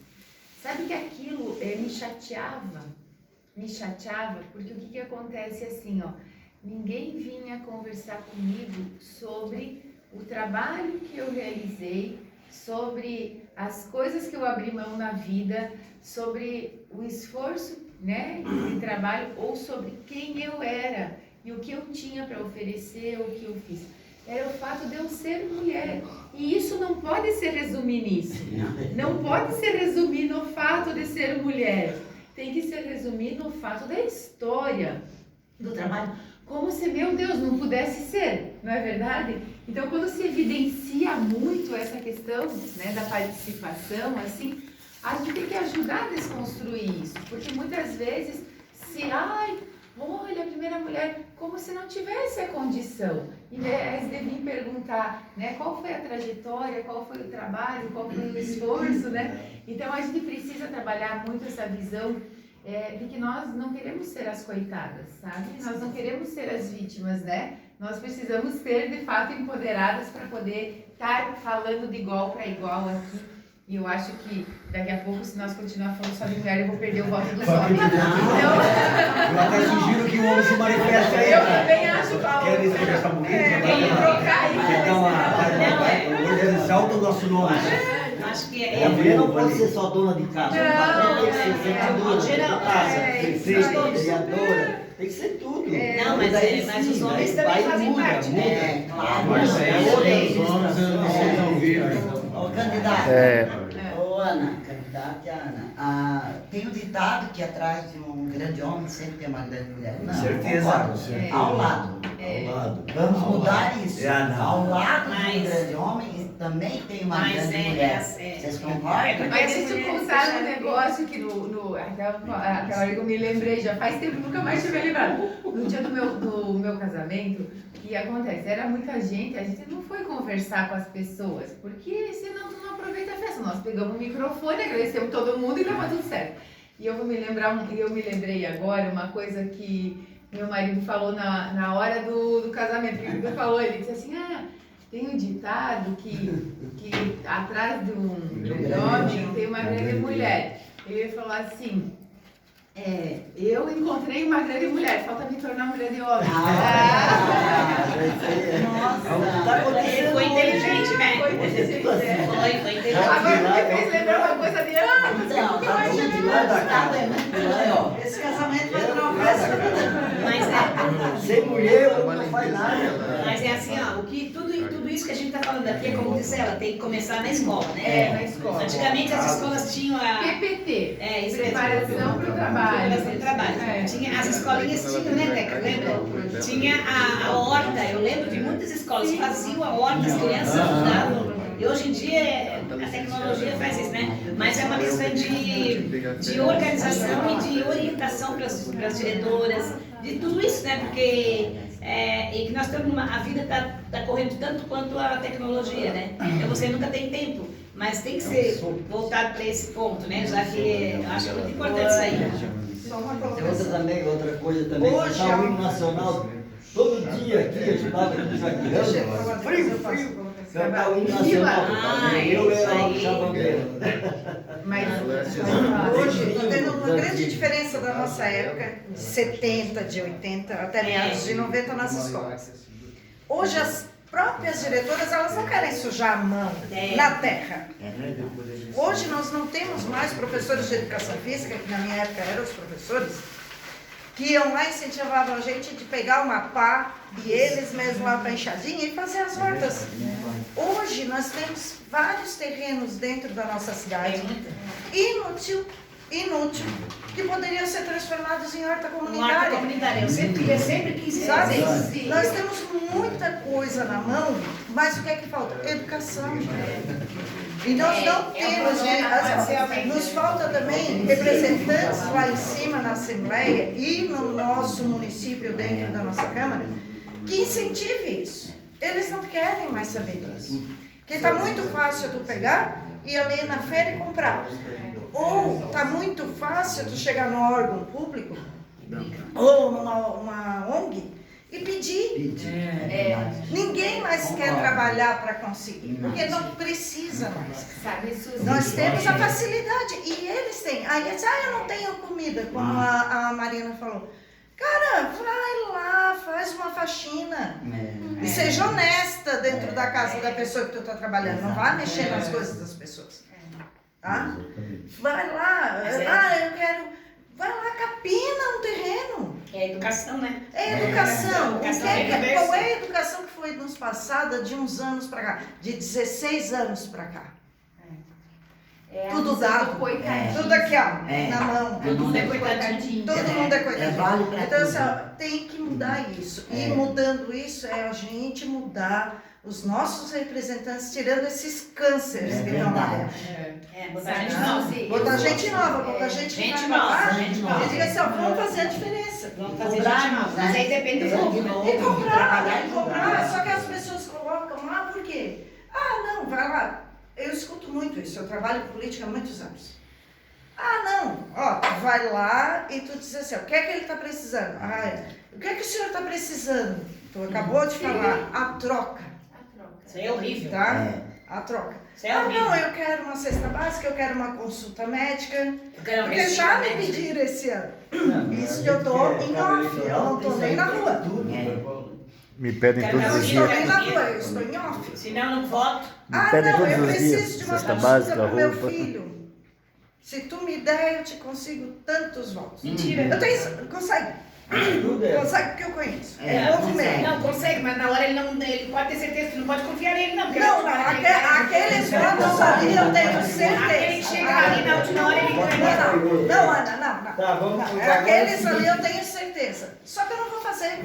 Sabe que aquilo me chateava, porque o que acontece assim, ó, ninguém vinha conversar comigo sobre o trabalho que eu realizei, sobre as coisas que eu abri mão na vida, sobre o esforço, né, de trabalho, ou sobre quem eu era e o que eu tinha para oferecer, o que eu fiz. Era o fato de eu ser mulher. E isso não pode se resumir nisso. Não pode se resumir no fato de ser mulher. Tem que se resumir no fato da história do trabalho. Como se, meu Deus, não pudesse ser, não é verdade? Então, quando se evidencia muito essa questão, né, da participação, assim, a gente tem que ajudar a desconstruir isso, porque muitas vezes olha, a primeira mulher, como se não tivesse a condição. E eles deviam perguntar, né, qual foi a trajetória, qual foi o trabalho, qual foi o esforço, né? Então, a gente precisa trabalhar muito essa visão de que nós não queremos ser as coitadas, sabe? Nós não queremos ser as vítimas, né? Nós precisamos ser, de fato, empoderadas para poder estar falando de igual para igual aqui. E eu acho que daqui a pouco, se nós continuarmos falando só de mulher, eu vou perder o voto dos homens. Então... Eu até sugiro que o homem se manifeste aí. Eu também acho, Paulo. Querem conversar comigo? Vamos trocar aí. Exalta o nosso nome. Acho que A mulher não pode ser só dona de casa. Não, Ela tem que ser dona de casa, prefeita, vereadora. Tem que ser tudo. Não, mas os homens também fazem parte, né? É, claro. Mas é, Leis, os homens não precisam vir. Ô, candidata. Ô, Ana, candidata Ana. Tem um ditado que atrás de um grande homem sempre tem uma grande mulher. Não, Certeza. concordo. Ao lado. Ao lado. Vamos Ao mudar lado. isso. Não. Ao lado de um Mas- grande homem também tem uma Mas grande é, mulher. é. Vocês concordam? Mas deixa eu contar um negócio que aquela hora que eu me lembrei, já faz tempo, nunca mais tinha me lembrado. No dia do meu casamento, o que acontece? Era muita gente, a gente não foi conversar com as pessoas, porque senão tu não aproveita a festa. Nós pegamos o microfone, agradecemos todo mundo e tava tudo certo. E eu me lembrei agora uma coisa que meu marido falou na hora do casamento. Que ele falou, ele disse assim, tem um ditado que atrás de um homem tem uma grande mulher. Ele falou assim, eu encontrei uma grande mulher, falta me tornar um grande homem. Nossa. Ele foi inteligente, né? Foi inteligente, né? Foi inteligente. Agora me fez lembrar uma coisa de anos. Não, que eu achei que não. Esse casamento vai durar uma festa. Mas Sem mulher, o homem não faz nada. Mas é assim, ó, tudo isso que a gente está falando aqui, como disse ela, tem que começar na escola, né? na escola. Antigamente as escolas tinham a... PPT. Isso mesmo. Preparação para o trabalho. Preparação para o trabalho. Tinha, as escolinhas tinham, né, Teca? Lembra? Tinha a horta, eu lembro de muitas escolas que faziam a horta, as crianças ajudavam. E hoje em dia a tecnologia faz isso, né? Mas é uma questão de organização e de orientação para as diretoras, de tudo isso, né? Porque e que nós estamos a vida está correndo tanto quanto a tecnologia, né? Então você nunca tem tempo, mas tem que ser voltado para esse ponto, né? Já que eu acho muito importante isso aí. Só uma Tem colocação. outra coisa também, Hoje cantar é o um- hino nacional, todo dia aqui, eu estava aqui nos aqui, frio, cantar o hino nacional, eu era lá puxar a bandeira. Mas Hoje está tendo uma grande diferença da nossa época, de 70, de 80, até meados de 90 nas escolas. Hoje as próprias diretoras, elas não querem sujar a mão na terra. Hoje nós não temos mais professores de educação física, que na minha época eram os professores, que iam lá e incentivavam a gente de pegar uma pá e eles mesmos lá para a enxadinha e fazer as hortas. Hoje nós temos vários terrenos dentro da nossa cidade, inútil, que poderiam ser transformados em horta Uma horta comunitária. comunitária, eu sempre quis Sabe? fazer isso. Nós temos muita coisa na mão, mas o que é que falta? Educação. E nós não temos, nos falta também representantes lá em cima na Assembleia e no nosso município, dentro da nossa Câmara, que incentive isso. Eles não querem mais saber disso. Porque está muito fácil tu pegar e ir ali na feira e comprar. Ou está muito fácil tu chegar no órgão público ou numa ONG e pedir. Ninguém mais quer trabalhar para conseguir, porque não precisa mais. sabe, Suzy? Nós temos a facilidade e eles têm. Aí eles, eu não tenho comida, como a Marina falou. Cara, vai lá, faz uma faxina. E seja honesta dentro da casa da pessoa que tu está trabalhando. Não vá mexer nas coisas das pessoas. Tá? Vai lá, eu quero. Vai lá, capina um terreno. É educação, né? É educação. Educação Qual é a educação que foi nos passada de uns anos para cá? De 16 anos para cá. Tudo dado. Tudo aqui, ó, na mão. Todo mundo é coitadinho. Todo mundo é coitadinho. vale pra Então, assim, tudo. ó, tem que mudar isso. E mudando isso é a gente mudar os nossos representantes, tirando esses cânceres que estão lá dentro. Botar gente Sabe, nova. Suzy? Botar gente nova, botar gente que Gente vai nova, falar gente e nova. diga assim, ó, vamos fazer a diferença. Vamos fazer gente nova. Mas aí depende do povo, né? E comprar, só que as pessoas colocam lá, por quê? Não, vai lá. Eu escuto muito isso, eu trabalho com política há muitos anos. Não, tu vai lá e tu diz assim, o que é que ele está precisando? O que é que o senhor está precisando? Tu acabou de falar, a troca, Isso aí é horrível. tá? A troca. Isso é horrível. Eu quero uma cesta básica, eu quero uma consulta médica, Eu quero uma porque já me médica. pediram esse ano. Isso que eu tô em off, eu não tô nem na rua. Me pedem Quero todos Eu os estou dias. nem na rua, eu estou em off. Senão eu não voto. Me pedem Não, todos eu os preciso dias. de uma Cesta consulta básica, para o meu roupa. filho. Se tu me der, eu te consigo tantos votos. Mentira. Eu tenho, consegue. Tudo é. Consegue porque eu conheço. É, É povo consegue. mesmo. Não, consegue, mas na hora ele pode ter certeza que não pode confiar nele, não. porque Não, ele- aqueles votos ali eu tenho certeza. Aquele que chega ali na última hora, ele ganha. Não, Ana, não. Tá, vamos Não, agora aqueles é o ali seguinte. eu tenho certeza. Só que eu não vou fazer.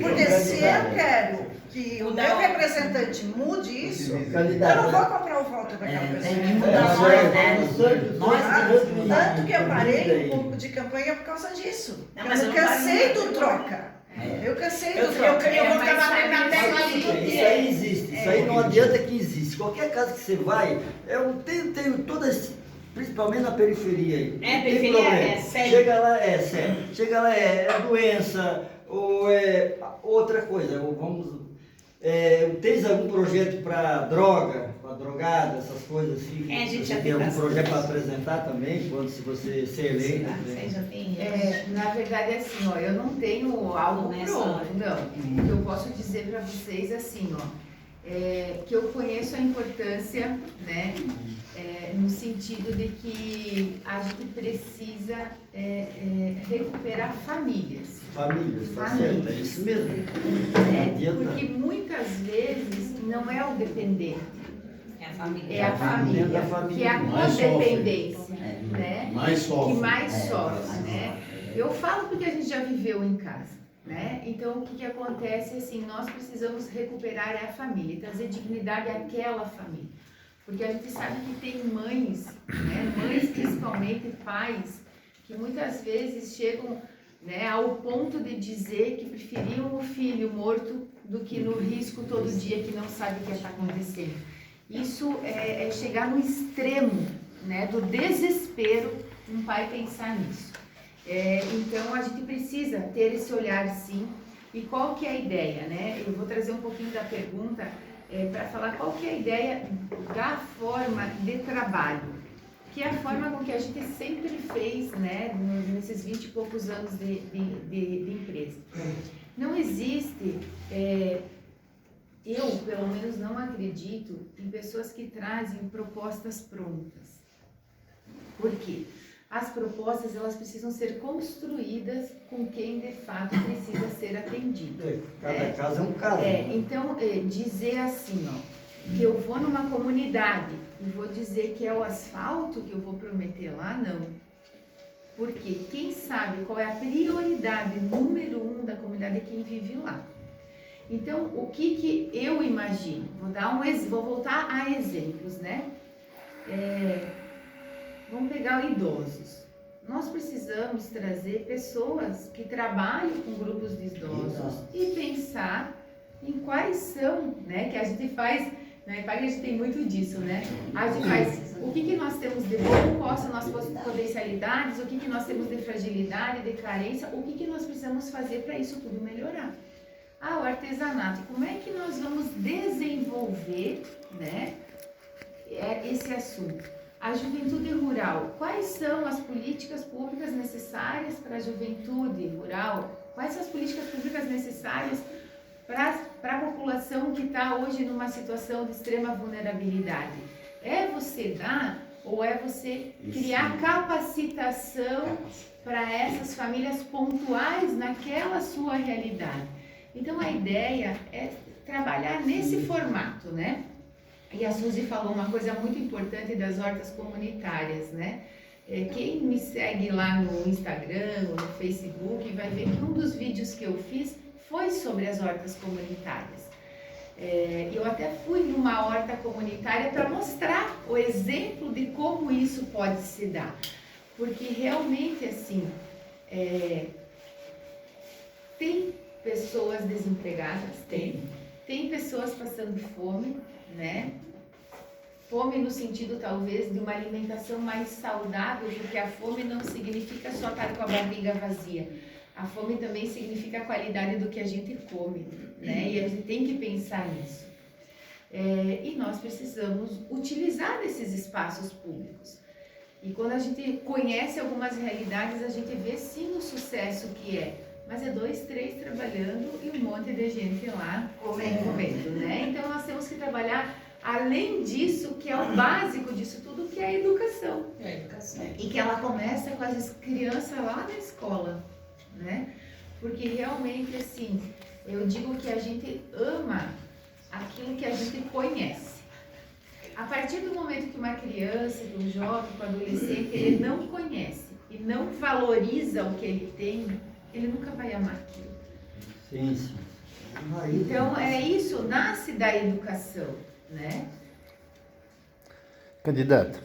Porque se eu quero que o meu representante mude isso, eu não vou comprar o voto daquela Tem pessoa. que mudar nós, né? Tanto que eu parei um pouco de campanha por causa disso. Não, Eu mas não eu não cansei parei. do troca. Eu cansei Eu do troca. vou ficar batendo na tecla ali. Isso aí existe, isso aí não adianta que existe. Qualquer casa que você vai, tem todas, principalmente na periferia aí. É, Não tem periferia problema. é sério. Chega lá, é sério. Chega lá, é doença, ou é outra coisa, ou vamos. Tens algum projeto para droga, para drogada, essas coisas assim? É, a gente você já tem algum tem projeto para apresentar também, se você ser eleito? Você já tem. Na verdade, assim, ó, eu não tenho algo Não é pronto, só- não. O que eu posso dizer para vocês, assim, ó, que eu conheço a importância, né, no sentido de que a gente precisa recuperar famílias. Famílias, tá Famílias. certo? É isso mesmo. Não adianta. Porque muitas vezes não é o dependente, É a família. é a família, da família. que é a Mais codependência, né? Mais sofre. Que mais sofre, né? Eu falo porque a gente já viveu em casa, né? Então, o que acontece, assim, nós precisamos recuperar a família, trazer dignidade àquela família. Porque a gente sabe que tem mães, né? Mães principalmente, pais, que muitas vezes chegam, né, ao ponto de dizer que preferiam o filho morto do que no risco todo dia que não sabe o que está acontecendo. Isso é chegar no extremo, né, do desespero um pai pensar nisso. Então a gente precisa ter esse olhar, sim. E qual que é a ideia, né? Eu vou trazer um pouquinho da pergunta para falar qual que é a ideia da forma de trabalho, que é a forma com que a gente sempre fez, né, nesses 20 e poucos anos de empresa. Não existe, eu pelo menos não acredito em pessoas que trazem propostas prontas. Por quê? As propostas, elas precisam ser construídas com quem de fato precisa ser atendido. Cada caso é um caso. Então, dizer assim, ó, que eu vou numa comunidade e vou dizer que é o asfalto que eu vou prometer lá, não. Porque quem sabe qual é a prioridade número 1 da comunidade é quem vive lá. Então, o que eu imagino? Vou voltar a exemplos, né? Vamos pegar idosos. Nós precisamos trazer pessoas que trabalham com grupos de idosos e pensar em quais são, né? Que a gente faz, na EPAG a gente tem muito disso, né? A gente faz o que nós temos de bom, quais são nossas potencialidades, o que nós temos de fragilidade, de carência, o que nós precisamos fazer para isso tudo melhorar. O artesanato, como é que nós vamos desenvolver, né, esse assunto? A juventude rural, quais são as políticas públicas necessárias para a juventude rural? Quais são as políticas públicas necessárias para a população que está hoje numa situação de extrema vulnerabilidade? É você dar ou é você criar capacitação para essas famílias pontuais naquela sua realidade? Então a ideia é trabalhar nesse formato, né? E a Suzy falou uma coisa muito importante das hortas comunitárias, né? Quem me segue lá no Instagram ou no Facebook vai ver que um dos vídeos que eu fiz foi sobre as hortas comunitárias. Eu até fui numa horta comunitária para mostrar o exemplo de como isso pode se dar. Porque realmente, assim, tem pessoas desempregadas, tem pessoas passando fome, né? Fome no sentido, talvez, de uma alimentação mais saudável, porque a fome não significa só estar com a barriga vazia. A fome também significa a qualidade do que a gente come, né? E a gente tem que pensar nisso. E nós precisamos utilizar esses espaços públicos. E quando a gente conhece algumas realidades, a gente vê sim o sucesso que é. Mas 2, 3 trabalhando e um monte de gente lá comendo, né? Então nós temos que trabalhar além disso, que é o básico disso tudo, que é a educação. E que ela começa com as crianças lá na escola, né? Porque realmente, assim, eu digo que a gente ama aquilo que a gente conhece. A partir do momento que uma criança, que um jovem, que um adolescente, ele não conhece e não valoriza o que ele tem, ele nunca vai amar aquilo. Sim, sim. Então, é isso, nasce da educação, né? Candidata,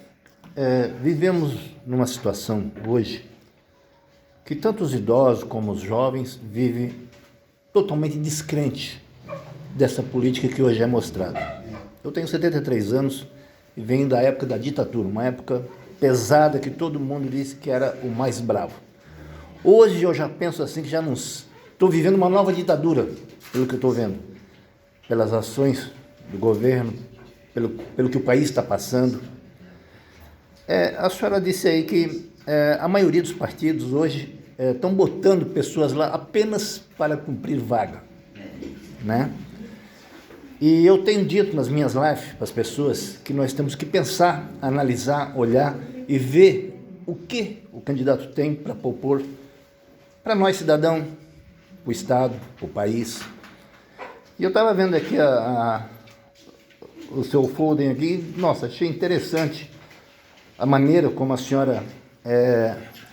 vivemos numa situação hoje que tanto os idosos como os jovens vivem totalmente descrente dessa política que hoje é mostrada. Eu tenho 73 anos e venho da época da ditadura, uma época pesada que todo mundo disse que era o mais bravo. Hoje eu já penso assim que já não estou vivendo uma nova ditadura, pelo que eu estou vendo, pelas ações do governo, pelo que o país está passando. A senhora disse aí que a maioria dos partidos hoje estão botando pessoas lá apenas para cumprir vaga, né? E eu tenho dito nas minhas lives para as pessoas que nós temos que pensar, analisar, olhar e ver o que o candidato tem para propor para nós, cidadão, o Estado, o país. E eu estava vendo aqui o seu folder aqui, nossa, achei interessante a maneira como a senhora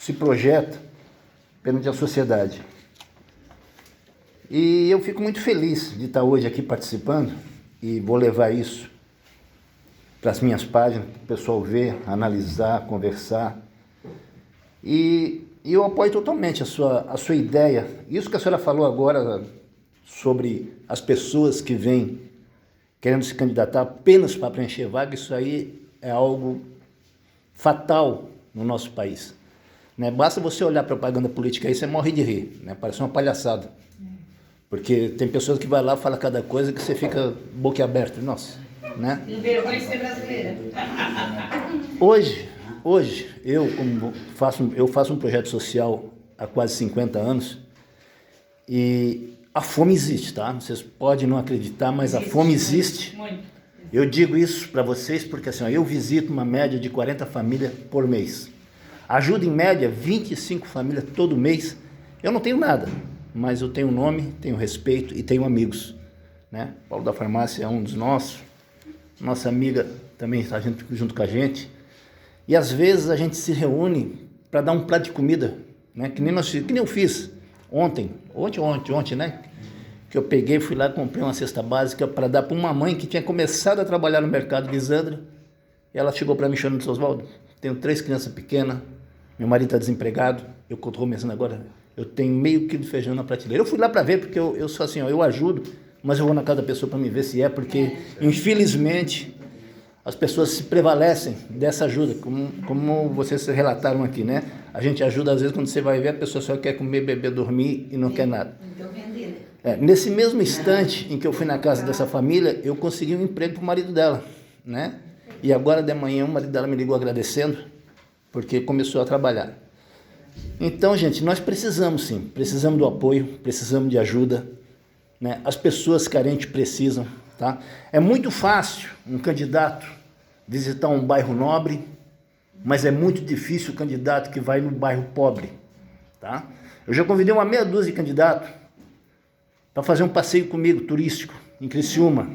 se projeta perante a sociedade. E eu fico muito feliz de estar hoje aqui participando e vou levar isso para as minhas páginas, para o pessoal ver, analisar, conversar. E eu apoio totalmente a sua ideia. Isso que a senhora falou agora sobre as pessoas que vêm querendo se candidatar apenas para preencher vaga, isso aí é algo fatal no nosso país. Né? Basta você olhar a propaganda política aí, você morre de rir, né? Parece uma palhaçada. Porque tem pessoas que vai lá e falam cada coisa que você fica boquiaberto. Nossa, né? Vergonha de ser brasileira. Hoje eu faço um projeto social há quase 50 anos e a fome existe, tá? Vocês podem não acreditar, mas a fome existe. Muito. Eu digo isso para vocês porque assim, eu visito uma média de 40 famílias por mês. Ajudo em média 25 famílias todo mês. Eu não tenho nada, mas eu tenho nome, tenho respeito e tenho amigos, né? Paulo da Farmácia é um dos nossos, nossa amiga também está junto com a gente, e às vezes a gente se reúne para dar um prato de comida, né? Que nem eu fiz ontem, né? Que eu peguei, fui lá e comprei uma cesta básica para dar para uma mãe que tinha começado a trabalhar no mercado de Lisandra, e ela chegou para mim chorando, disse: Oswaldo, tenho 3 crianças pequenas, meu marido está desempregado, eu estou começando agora, eu tenho meio quilo de feijão na prateleira. Eu fui lá para ver, porque eu sou assim, eu ajudo, mas eu vou na casa da pessoa para me ver se porque infelizmente as pessoas se prevalecem dessa ajuda, como vocês relataram aqui, né? A gente ajuda às vezes quando você vai ver, a pessoa só quer comer, beber, dormir e não quer nada. Então vender. Nesse mesmo instante em que eu fui na casa dessa família, eu consegui um emprego para o marido dela, né? E agora de manhã o marido dela me ligou agradecendo, porque começou a trabalhar. Então, gente, nós precisamos sim, precisamos do apoio, precisamos de ajuda, né? As pessoas carentes precisam, tá? É muito fácil um candidato visitar um bairro nobre, mas é muito difícil o candidato que vai no bairro pobre, tá? Eu já convidei uma meia dúzia de candidatos para fazer um passeio comigo, turístico, em Criciúma,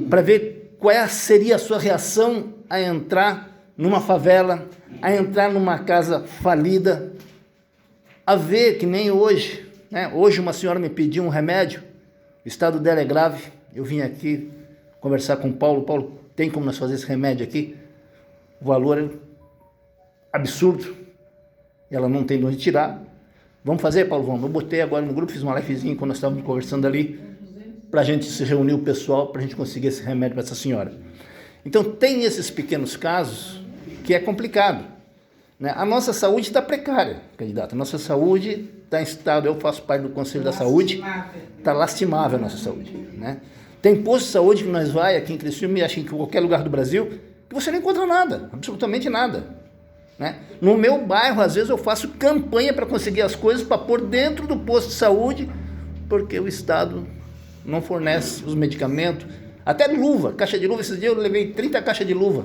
para ver qual seria a sua reação a entrar numa favela, a entrar numa casa falida, a ver que nem hoje, né? Hoje uma senhora me pediu um remédio, o estado dela é grave, eu vim aqui conversar com o Paulo, tem como nós fazer esse remédio aqui? O valor é absurdo, ela não tem de onde tirar. Vamos fazer, Paulo? Vamos. Eu botei agora no grupo, fiz uma livezinha quando nós estávamos conversando ali, para a gente se reunir o pessoal, para a gente conseguir esse remédio para essa senhora. Então tem esses pequenos casos que é complicado, né? A nossa saúde está precária, candidato. A nossa saúde está em estado, eu faço parte do Conselho da Saúde, está lastimável a nossa saúde, né? Tem posto de saúde que nós vai aqui em Criciúma e acho que em qualquer lugar do Brasil, que você não encontra nada, absolutamente nada, né? No meu bairro, às vezes eu faço campanha para conseguir as coisas para pôr dentro do posto de saúde, porque o Estado não fornece os medicamentos, até luva, caixa de luva. Esses dias eu levei 30 caixas de luva.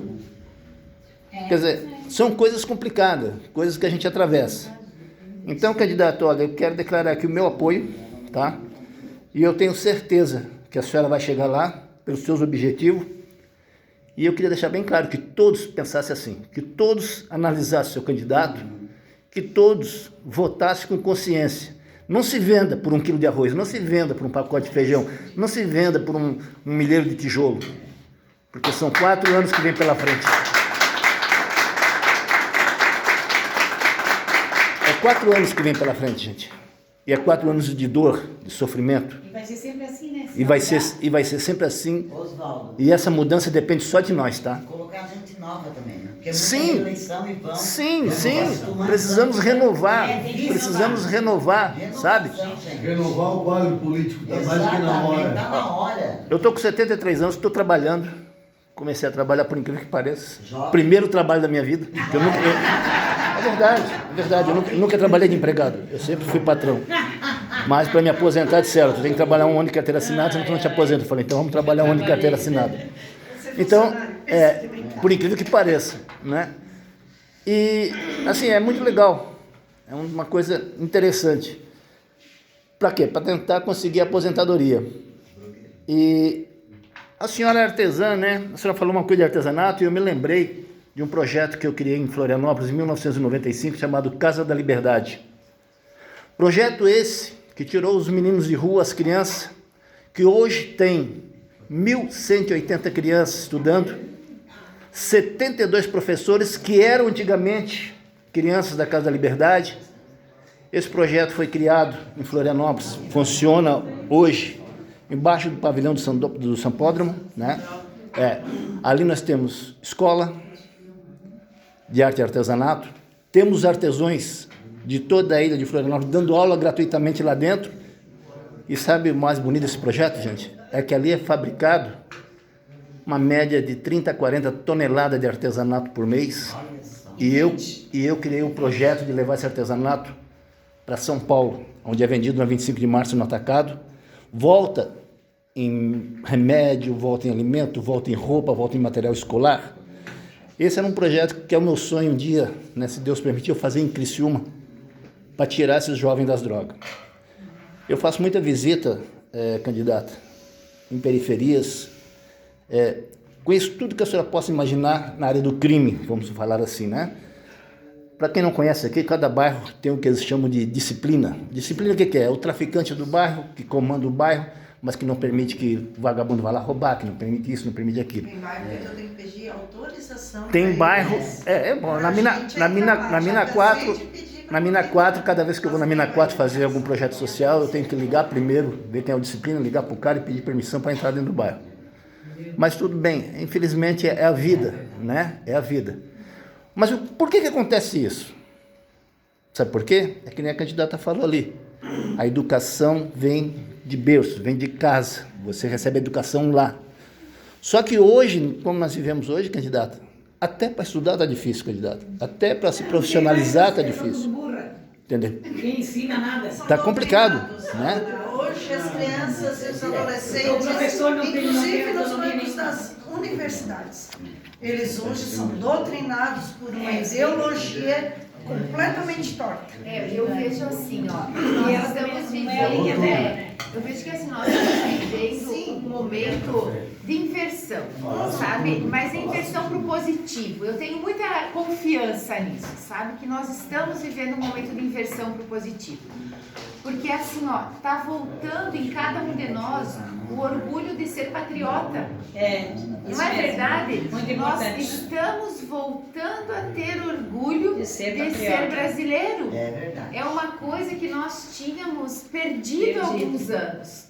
Quer dizer, são coisas complicadas, coisas que a gente atravessa. Então, candidato, olha, eu quero declarar aqui o meu apoio, tá? E eu tenho certeza que a senhora vai chegar lá pelos seus objetivos. E eu queria deixar bem claro que todos pensassem assim, que todos analisassem seu candidato, que todos votassem com consciência. Não se venda por 1 quilo de arroz, não se venda por um pacote de feijão, não se venda por um milheiro de tijolo, porque são 4 anos que vem pela frente. É 4 anos que vem pela frente, gente. E é 4 anos de dor, de sofrimento. E vai ser sempre assim, né? E vai ser sempre assim. Oswaldo, E essa mudança depende só de nós, tá? colocar gente nova também, né? Porque é muita Sim, eleição e vão... sim, renovação. precisamos renovar, É, tem que precisamos renovar, sabe? Renovação, gente. Renovar o quadro político, tá mais do que na Exatamente, hora. tá na hora. Eu estou com 73 anos, estou trabalhando, comecei a trabalhar por incrível que pareça, Jovem. primeiro trabalho da minha vida, que eu nunca, é verdade, eu nunca trabalhei de empregado, eu sempre fui patrão, mas para me aposentar disseram, tu tem que trabalhar 1 ano de carteira assinada, senão tu não te aposenta. Eu falei, então vamos trabalhar 1 ano de carteira assinada. Então, por incrível que pareça, né? E, assim, é muito legal, é uma coisa interessante. Para quê? Para tentar conseguir a aposentadoria. E a senhora é artesã, né? A senhora falou uma coisa de artesanato e eu me lembrei de um projeto que eu criei em Florianópolis em 1995, chamado Casa da Liberdade. Projeto esse que tirou os meninos de rua, as crianças, que hoje tem 1.180 crianças estudando, 72 professores que eram antigamente crianças da Casa da Liberdade. Esse projeto foi criado em Florianópolis, funciona hoje embaixo do pavilhão do Sambódromo, né? Ali nós temos escola de arte e artesanato, temos artesãos de toda a ilha de Florianópolis dando aula gratuitamente lá dentro. E sabe o mais bonito desse projeto, gente? É que ali é fabricado uma média de 30 a 40 toneladas de artesanato por mês. E eu criei o projeto de levar esse artesanato para São Paulo, onde é vendido no 25 de março no atacado. Volta em remédio, volta em alimento, volta em roupa, volta em material escolar. Esse era um projeto que é o meu sonho um dia, né, se Deus permitir, eu fazer em Criciúma, para tirar esses jovens das drogas. Eu faço muita visita, candidata, em periferias, conheço tudo que a senhora possa imaginar na área do crime, vamos falar assim, né? Para quem não conhece aqui, cada bairro tem o que eles chamam de disciplina. Disciplina o que é? É o traficante do bairro, que comanda o bairro, mas que não permite que o vagabundo vá lá roubar, que não permite isso, não permite aquilo. Tem bairro que eu tenho que pedir autorização. Tem bairro, bom, na mina 4, cada vez que eu vou na mina 4 fazer algum projeto social, eu tenho que ligar primeiro, ver quem é o disciplina, ligar para o cara e pedir permissão para entrar dentro do bairro. Mas tudo bem, infelizmente é a vida, né? É a vida. Mas por que acontece isso? Sabe por quê? É que nem a candidata falou ali. A educação vem de berço, vem de casa. Você recebe a educação lá. Só que hoje, como nós vivemos hoje, candidata, até para estudar está difícil, candidata. Até para se profissionalizar está difícil. Entendeu? Ninguém ensina nada. Está complicado, né? Hoje as crianças e os adolescentes, O professor não tem inclusive nos autonomia bancos das universidades, eles hoje são doutrinados por uma ideologia completamente torta. Eu vejo assim, ó, nós estamos vivendo, eu vejo que assim, nós estamos vivendo um momento de inversão, sabe? Mas é inversão para o positivo. Eu tenho muita confiança nisso, sabe? Que nós estamos vivendo um momento de inversão para o positivo. Porque assim, ó, tá voltando em cada um de nós o orgulho de ser patriota. Não é verdade? Muito nós importante. estamos voltando a ter orgulho De ser de patriota. ser brasileiro. É verdade. É uma coisa que nós tínhamos perdido há alguns anos.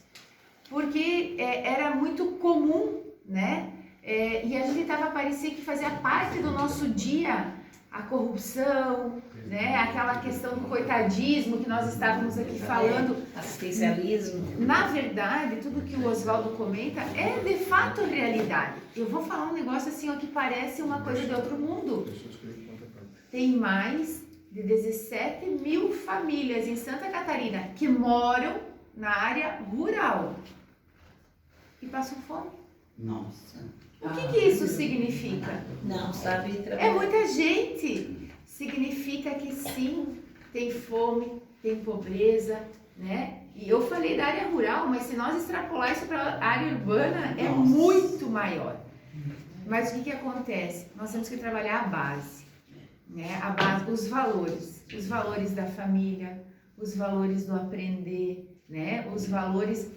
Porque era muito comum, né? E a gente parecia que fazia parte do nosso dia a corrupção, né? Aquela questão do coitadismo que nós estávamos aqui falando. Assistencialismo. Na verdade, tudo que o Oswaldo comenta é de fato realidade. Eu vou falar um negócio assim, ó, que parece uma coisa de outro mundo. Tem mais de 17 mil famílias em Santa Catarina que moram na área rural e passam fome. Nossa. O que isso significa? Não sabe trabalhar. É muita gente. Significa que sim, tem fome, tem pobreza, né? E eu falei da área rural, mas se nós extrapolar isso para a área urbana, é muito maior. Mas o que acontece? Nós temos que trabalhar a base, né? A base, os valores da família, os valores do aprender, né? Os valores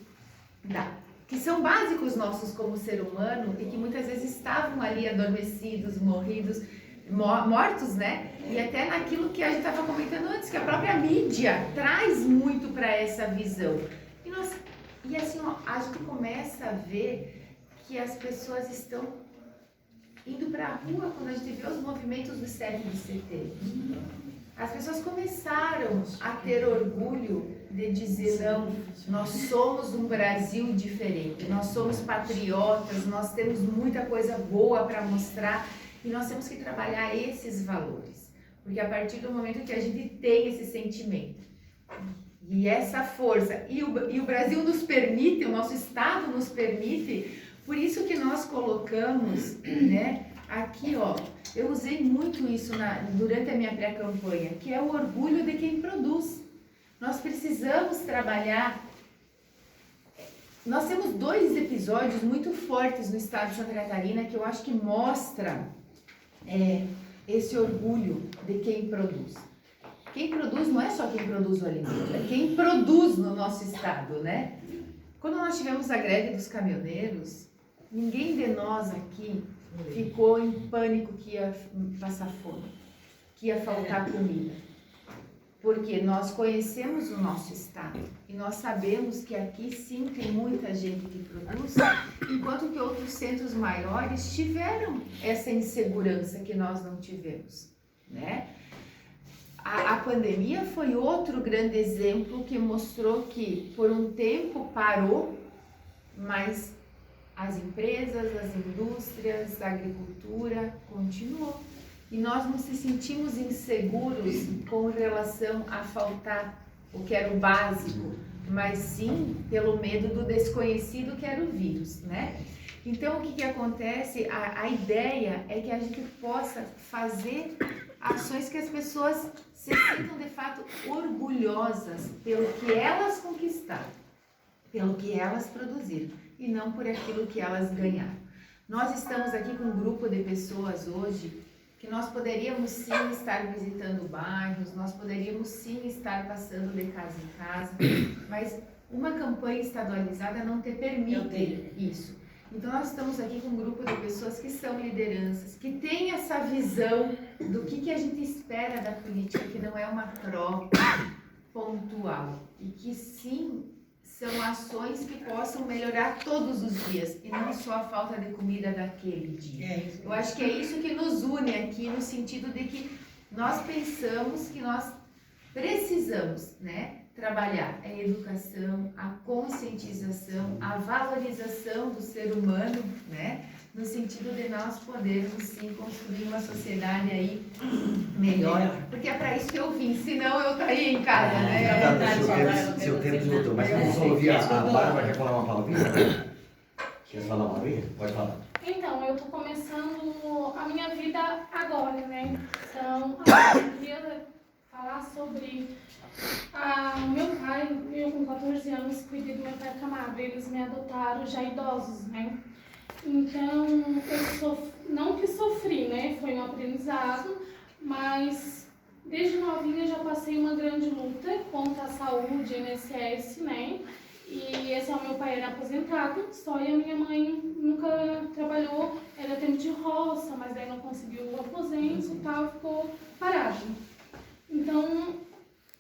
que são básicos nossos como ser humano e que muitas vezes estavam ali adormecidos, mortos, né? E até naquilo que a gente estava comentando antes, que a própria mídia traz muito para essa visão. E assim, ó, a gente começa a ver que as pessoas estão indo para a rua quando a gente vê os movimentos do 7 de setembro. As pessoas começaram a ter orgulho de dizer, não, nós somos um Brasil diferente, nós somos patriotas, nós temos muita coisa boa para mostrar e nós temos que trabalhar esses valores. Porque a partir do momento que a gente tem esse sentimento e essa força, e o Brasil nos permite, o nosso Estado nos permite, por isso que nós colocamos, né, aqui, ó, eu usei muito isso durante a minha pré-campanha, que é o orgulho de quem produz. Nós precisamos trabalhar. Nós temos 2 episódios muito fortes no estado de Santa Catarina que eu acho que mostra esse orgulho de quem produz. Quem produz não é só quem produz o alimento, é quem produz no nosso estado, né? Quando nós tivemos a greve dos caminhoneiros, ninguém de nós aqui ficou em pânico que ia passar fome, que ia faltar comida. Porque nós conhecemos o nosso estado e nós sabemos que aqui sim tem muita gente que produz, enquanto que outros centros maiores tiveram essa insegurança que nós não tivemos, né? A pandemia foi outro grande exemplo que mostrou que por um tempo parou, mas as empresas, as indústrias, a agricultura continuou. E nós não se sentimos inseguros com relação a faltar o que era o básico, mas sim pelo medo do desconhecido que era o vírus, né? Então, o que acontece? A ideia é que a gente possa fazer ações que as pessoas se sintam de fato orgulhosas pelo que elas conquistaram, pelo que elas produziram e não por aquilo que elas ganharam. Nós estamos aqui com um grupo de pessoas hoje que nós poderíamos sim estar visitando bairros, nós poderíamos sim estar passando de casa em casa, mas uma campanha estadualizada não te permite isso. Então nós estamos aqui com um grupo de pessoas que são lideranças, que têm essa visão do que a gente espera da política, que não é uma troca pontual, e que sim são ações que possam melhorar todos os dias, e não só a falta de comida daquele dia. Eu acho que é isso que nos une aqui, no sentido de que nós pensamos que nós precisamos, né, trabalhar a educação, a conscientização, a valorização do ser humano, né, no sentido de nós podermos sim construir uma sociedade aí melhor, porque é para isso que eu vim, senão eu estaria em casa, né? Seu tempo esgotou, mas vamos só ouvir a Bárbara, quer falar uma palavrinha? Quer falar uma palavrinha? Pode falar. Então, eu tô começando a minha vida agora, né? Então, eu queria falar sobre o meu pai. Eu com 14 anos cuidei do meu pai Camargo, eles me adotaram já idosos, né? Então, eu não que sofri, né? Foi um aprendizado, mas desde novinha já passei uma grande luta contra a saúde, INSS, né? E esse é o meu pai, era aposentado, só e a minha mãe nunca trabalhou, era tempo de roça, mas daí não conseguiu o aposento e tal, ficou parado. Então,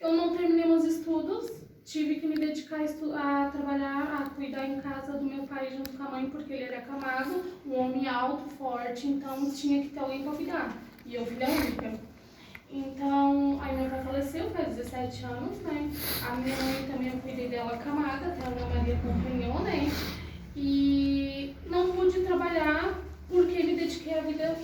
eu não terminei meus estudos, tive que me dedicar a trabalhar, a cuidar em casa do meu pai junto com a mãe, porque ele era acamado, um homem alto, forte, então tinha que ter alguém para cuidar. E eu filha única. Então, aí meu pai faleceu faz 17 anos, né? A minha mãe também eu cuidei dela acamada, até a Ana Maria acompanhou, né? E não pude trabalhar porque me dediquei a vida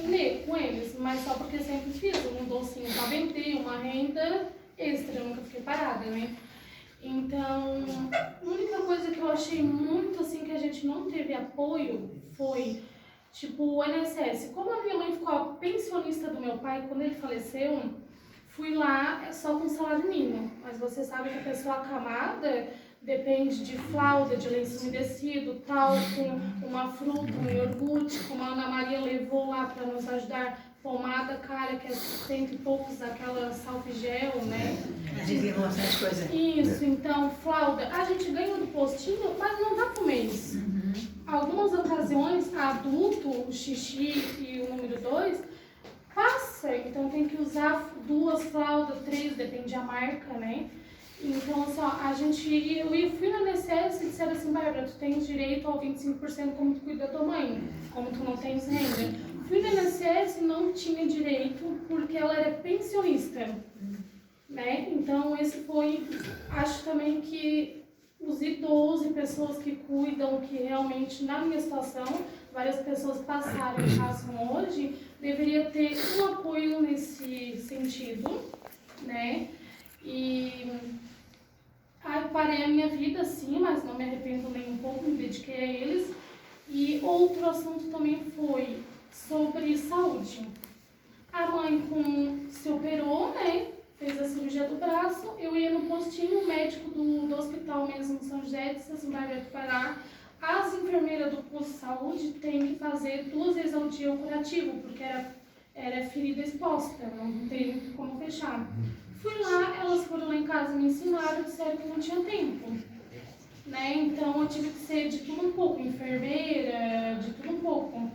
com eles, mas só porque sempre fiz um docinho para vender, uma renda extra, eu nunca fiquei parada, né? Então, a única coisa que eu achei muito assim que a gente não teve apoio foi, tipo, o INSS. Como a minha mãe ficou a pensionista do meu pai quando ele faleceu, Fui lá só com salário mínimo, mas você sabe que a pessoa acamada depende de fralda, de lenço umedecido, talco, uma fruta, um iogurte, como a Ana Maria levou lá para nos ajudar, pomada cara, que é 100 e poucos, aquela salvigel, né? Dizem bastante coisa. Isso, então, fralda, a gente ganha do postinho, mas não dá pro mês. Algumas ocasiões, adulto, o xixi e o número 2, passa, então tem que usar 2 fraldas, 3, depende da marca, né? Então, assim, ó, eu fui na INSS e disseram assim, Bárbara, tu tens direito ao 25% como tu cuida da tua mãe, como tu não tens renda. Fui na INSS e não tinha direito porque ela era pensionista, né? Então, esse foi, acho também que os idosos e pessoas que cuidam, que realmente, na minha situação, várias pessoas passaram e passam hoje, deveria ter um apoio nesse sentido, né? E parei a minha vida, sim, mas não me arrependo nem um pouco, me dediquei a eles. E outro assunto também foi sobre saúde. A mãe se operou, né? Fez a cirurgia do braço, eu ia no postinho, o médico do hospital mesmo de São José disse assim, vai parar. As enfermeiras do posto de saúde têm que fazer 2 vezes ao dia o curativo, porque era ferida exposta, não tem como fechar. Fui lá, elas foram lá em casa, me ensinaram, disseram que não tinha tempo. Né? Então eu tive que ser de tudo um pouco, enfermeira, de tudo um pouco.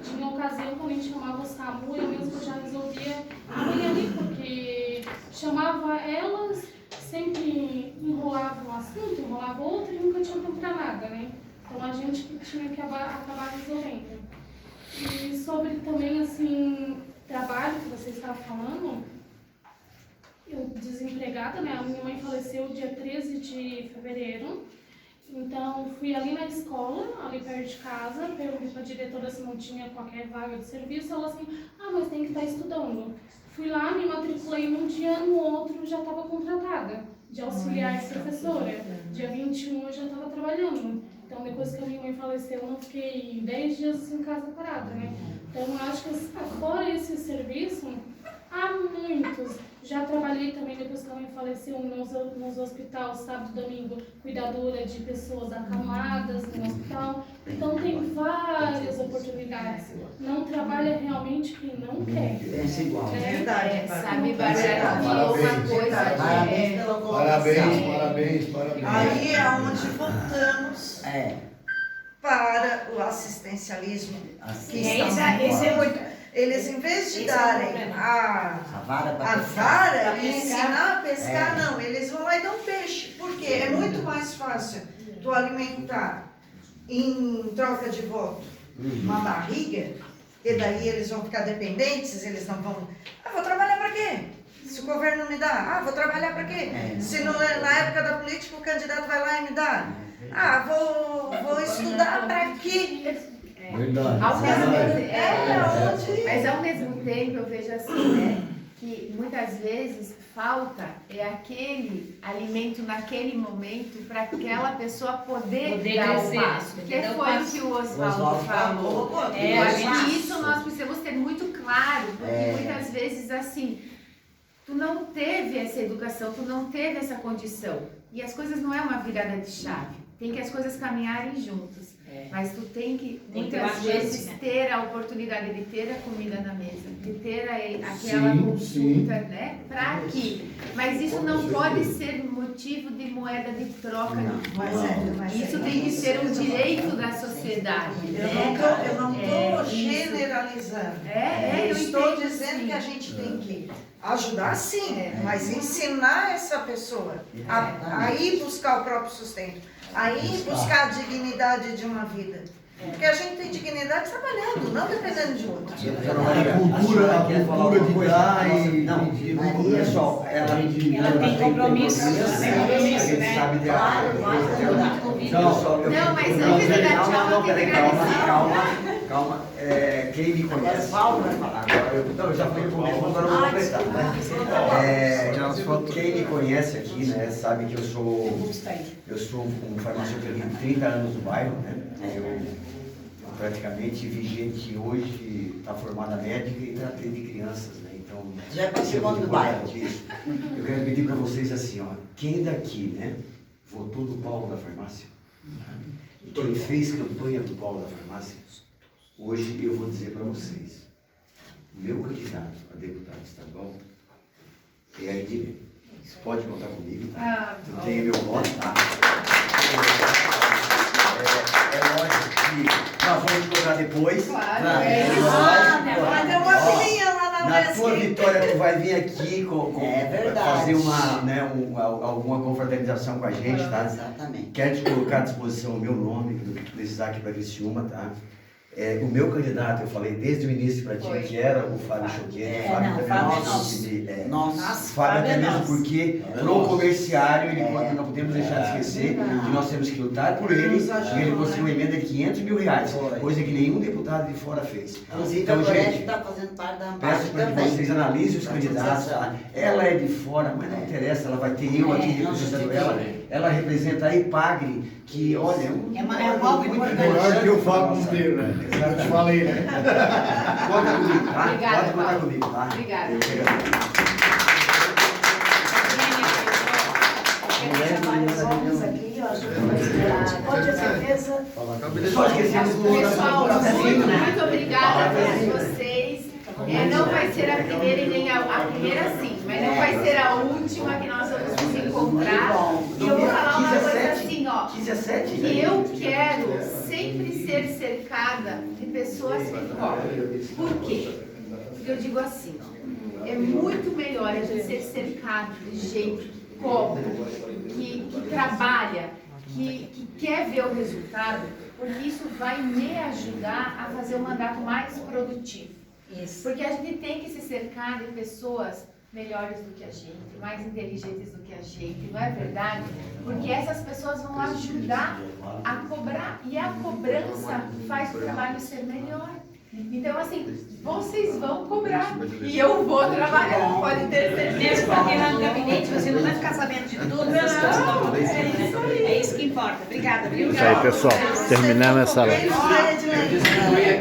Tinha ocasião quando a gente chamava o SAMU, eu mesmo já resolvia ir ali, porque chamava elas, sempre enrolava um assunto, enrolava outro e nunca tinha tempo pra nada, né? Então a gente que tinha que acabar resolvendo. E sobre também, assim, trabalho que você estava falando, eu desempregada, né? A minha mãe faleceu dia 13 de fevereiro. Então, fui ali na escola, ali perto de casa, perguntei para a diretora se não tinha qualquer vaga de serviço. Ela assim, mas tem que estar estudando. Fui lá, me matriculei num dia, no outro já estava contratada, de auxiliar de professora. Dia 21 eu já estava trabalhando. Então, depois que a minha mãe faleceu, eu não fiquei 10 dias em casa parada, né? Então, eu acho que fora esse serviço, há muitos. Já trabalhei também, depois que a mãe faleceu, nos hospitais, sábado e domingo, cuidadora de pessoas acamadas no hospital. Então, tem várias oportunidades. Não trabalha realmente quem não quer. Pensa igual. É verdade. Sabe, Bárbara, falou uma coisa. Parabéns pela colocação. Aí é onde voltamos para o assistencialismo. Que Esse é muito... Eles, em vez de darem a vara e ensinar a pescar, não, eles vão lá e dão peixe. Porque é muito mais fácil tu alimentar em troca de voto uma barriga, e daí eles vão ficar dependentes, eles não vão... vou trabalhar para quê? Se o governo não me dá, vou trabalhar para quê? Se na época da política o candidato vai lá e me dá, vou estudar para quê? Verdade. Mas ao mesmo tempo eu vejo assim, né? Que muitas vezes falta aquele alimento naquele momento para aquela pessoa poder dar o passo. Que foi o que o Oswaldo falou. Eu acho que isso nós precisamos ter muito claro, porque muitas vezes assim, tu não teve essa educação, tu não teve essa condição. E as coisas não é uma virada de chave. Tem que as coisas caminharem juntas. Mas tu tem que, muitas vezes, ter a oportunidade de ter a comida na mesa, de ter aquela consulta, né? Para quê? Mas isso não pode ser motivo de moeda de troca. Isso tem que ser um direito da sociedade. Eu não estou generalizando. Eu estou dizendo que a gente tem que ajudar sim, mas ensinar essa pessoa a ir buscar o próprio sustento. Aí buscar a dignidade de uma vida. Porque a gente tem dignidade trabalhando, não dependendo de outro. A cultura de dar e... Não, pessoal, ela tem compromisso. sabe dela. Não, mas antes de dar tchau, eu tenho que agradecer. Calma. Quem me conhece... Agora, eu já falei comigo, agora eu vou completar. Quem me conhece aqui, né, sabe que eu sou um farmacêutico de 30 anos no bairro, né? Eu praticamente vi gente hoje está formada médica e atende crianças, né? Então, Já participou do bairro. Eu quero pedir para vocês assim, ó, quem daqui, né, votou no Paulo da Farmácia? Quem fez campanha do Paulo da Farmácia? Hoje eu vou dizer para vocês, o meu candidato a deputado estadual é a Edilene. Pode contar comigo, tá? Eu tenho meu voto, tá? É lógico que nós vamos cobrar depois. Claro, Vai ter uma filhinha lá na Na tua vitória, tu vai vir aqui fazer alguma confraternização com a gente, tá? Exatamente. Quero te colocar à disposição o meu nome, do que tu precisar aqui para Criciúma, tá? O meu candidato, eu falei desde o início para ti, que era o Fábio Choquete. Nossa, Fábio até mesmo porque, pro comerciário, nós não podemos deixar de esquecer que nós temos que lutar por ele, e ele conseguiu uma emenda de 500 mil reais, coisa que nenhum deputado de fora fez. Inclusive, a Gorete está fazendo parte da Amparo Peço para que também. vocês analisem os candidatos. Tá? Ela é de fora, mas não interessa, ela vai ter eu aqui representando ela. Ela representa a Ipagre, que, olha, É algo importante. Melhor que o Fábio Monteiro, né? Eu te falei, né? Conta comigo, tá? Obrigada, Pode contar Paulo. comigo, tá? Obrigada. Eu que agradeço. Pode ter certeza. Só esquecemos do Pessoal, muito obrigada a todos vocês. Não vai ser a primeira e nem a primeira sim, mas não vai ser a última que nós vamos nos encontrar. E eu vou falar uma coisa assim, ó, 15 a 7, que eu quero sempre ser cercada de pessoas que cobram. Por quê? Porque eu digo assim, ó, é muito melhor a gente ser cercado de gente que cobra, que trabalha, que quer ver o resultado, porque isso vai me ajudar a fazer o mandato mais produtivo. Porque a gente tem que se cercar de pessoas melhores do que a gente, mais inteligentes do que a gente, não é verdade? Porque essas pessoas vão ajudar a cobrar e a cobrança faz o trabalho ser melhor. Então, assim, vocês vão cobrar e eu vou trabalhar, pode ter certeza. Mesmo porque lá no gabinete você não vai ficar sabendo de tudo, as coisas estão acontecendo, né? É isso que importa. Obrigada, viu? Isso aí, pessoal. Terminamos essa live. Edilene.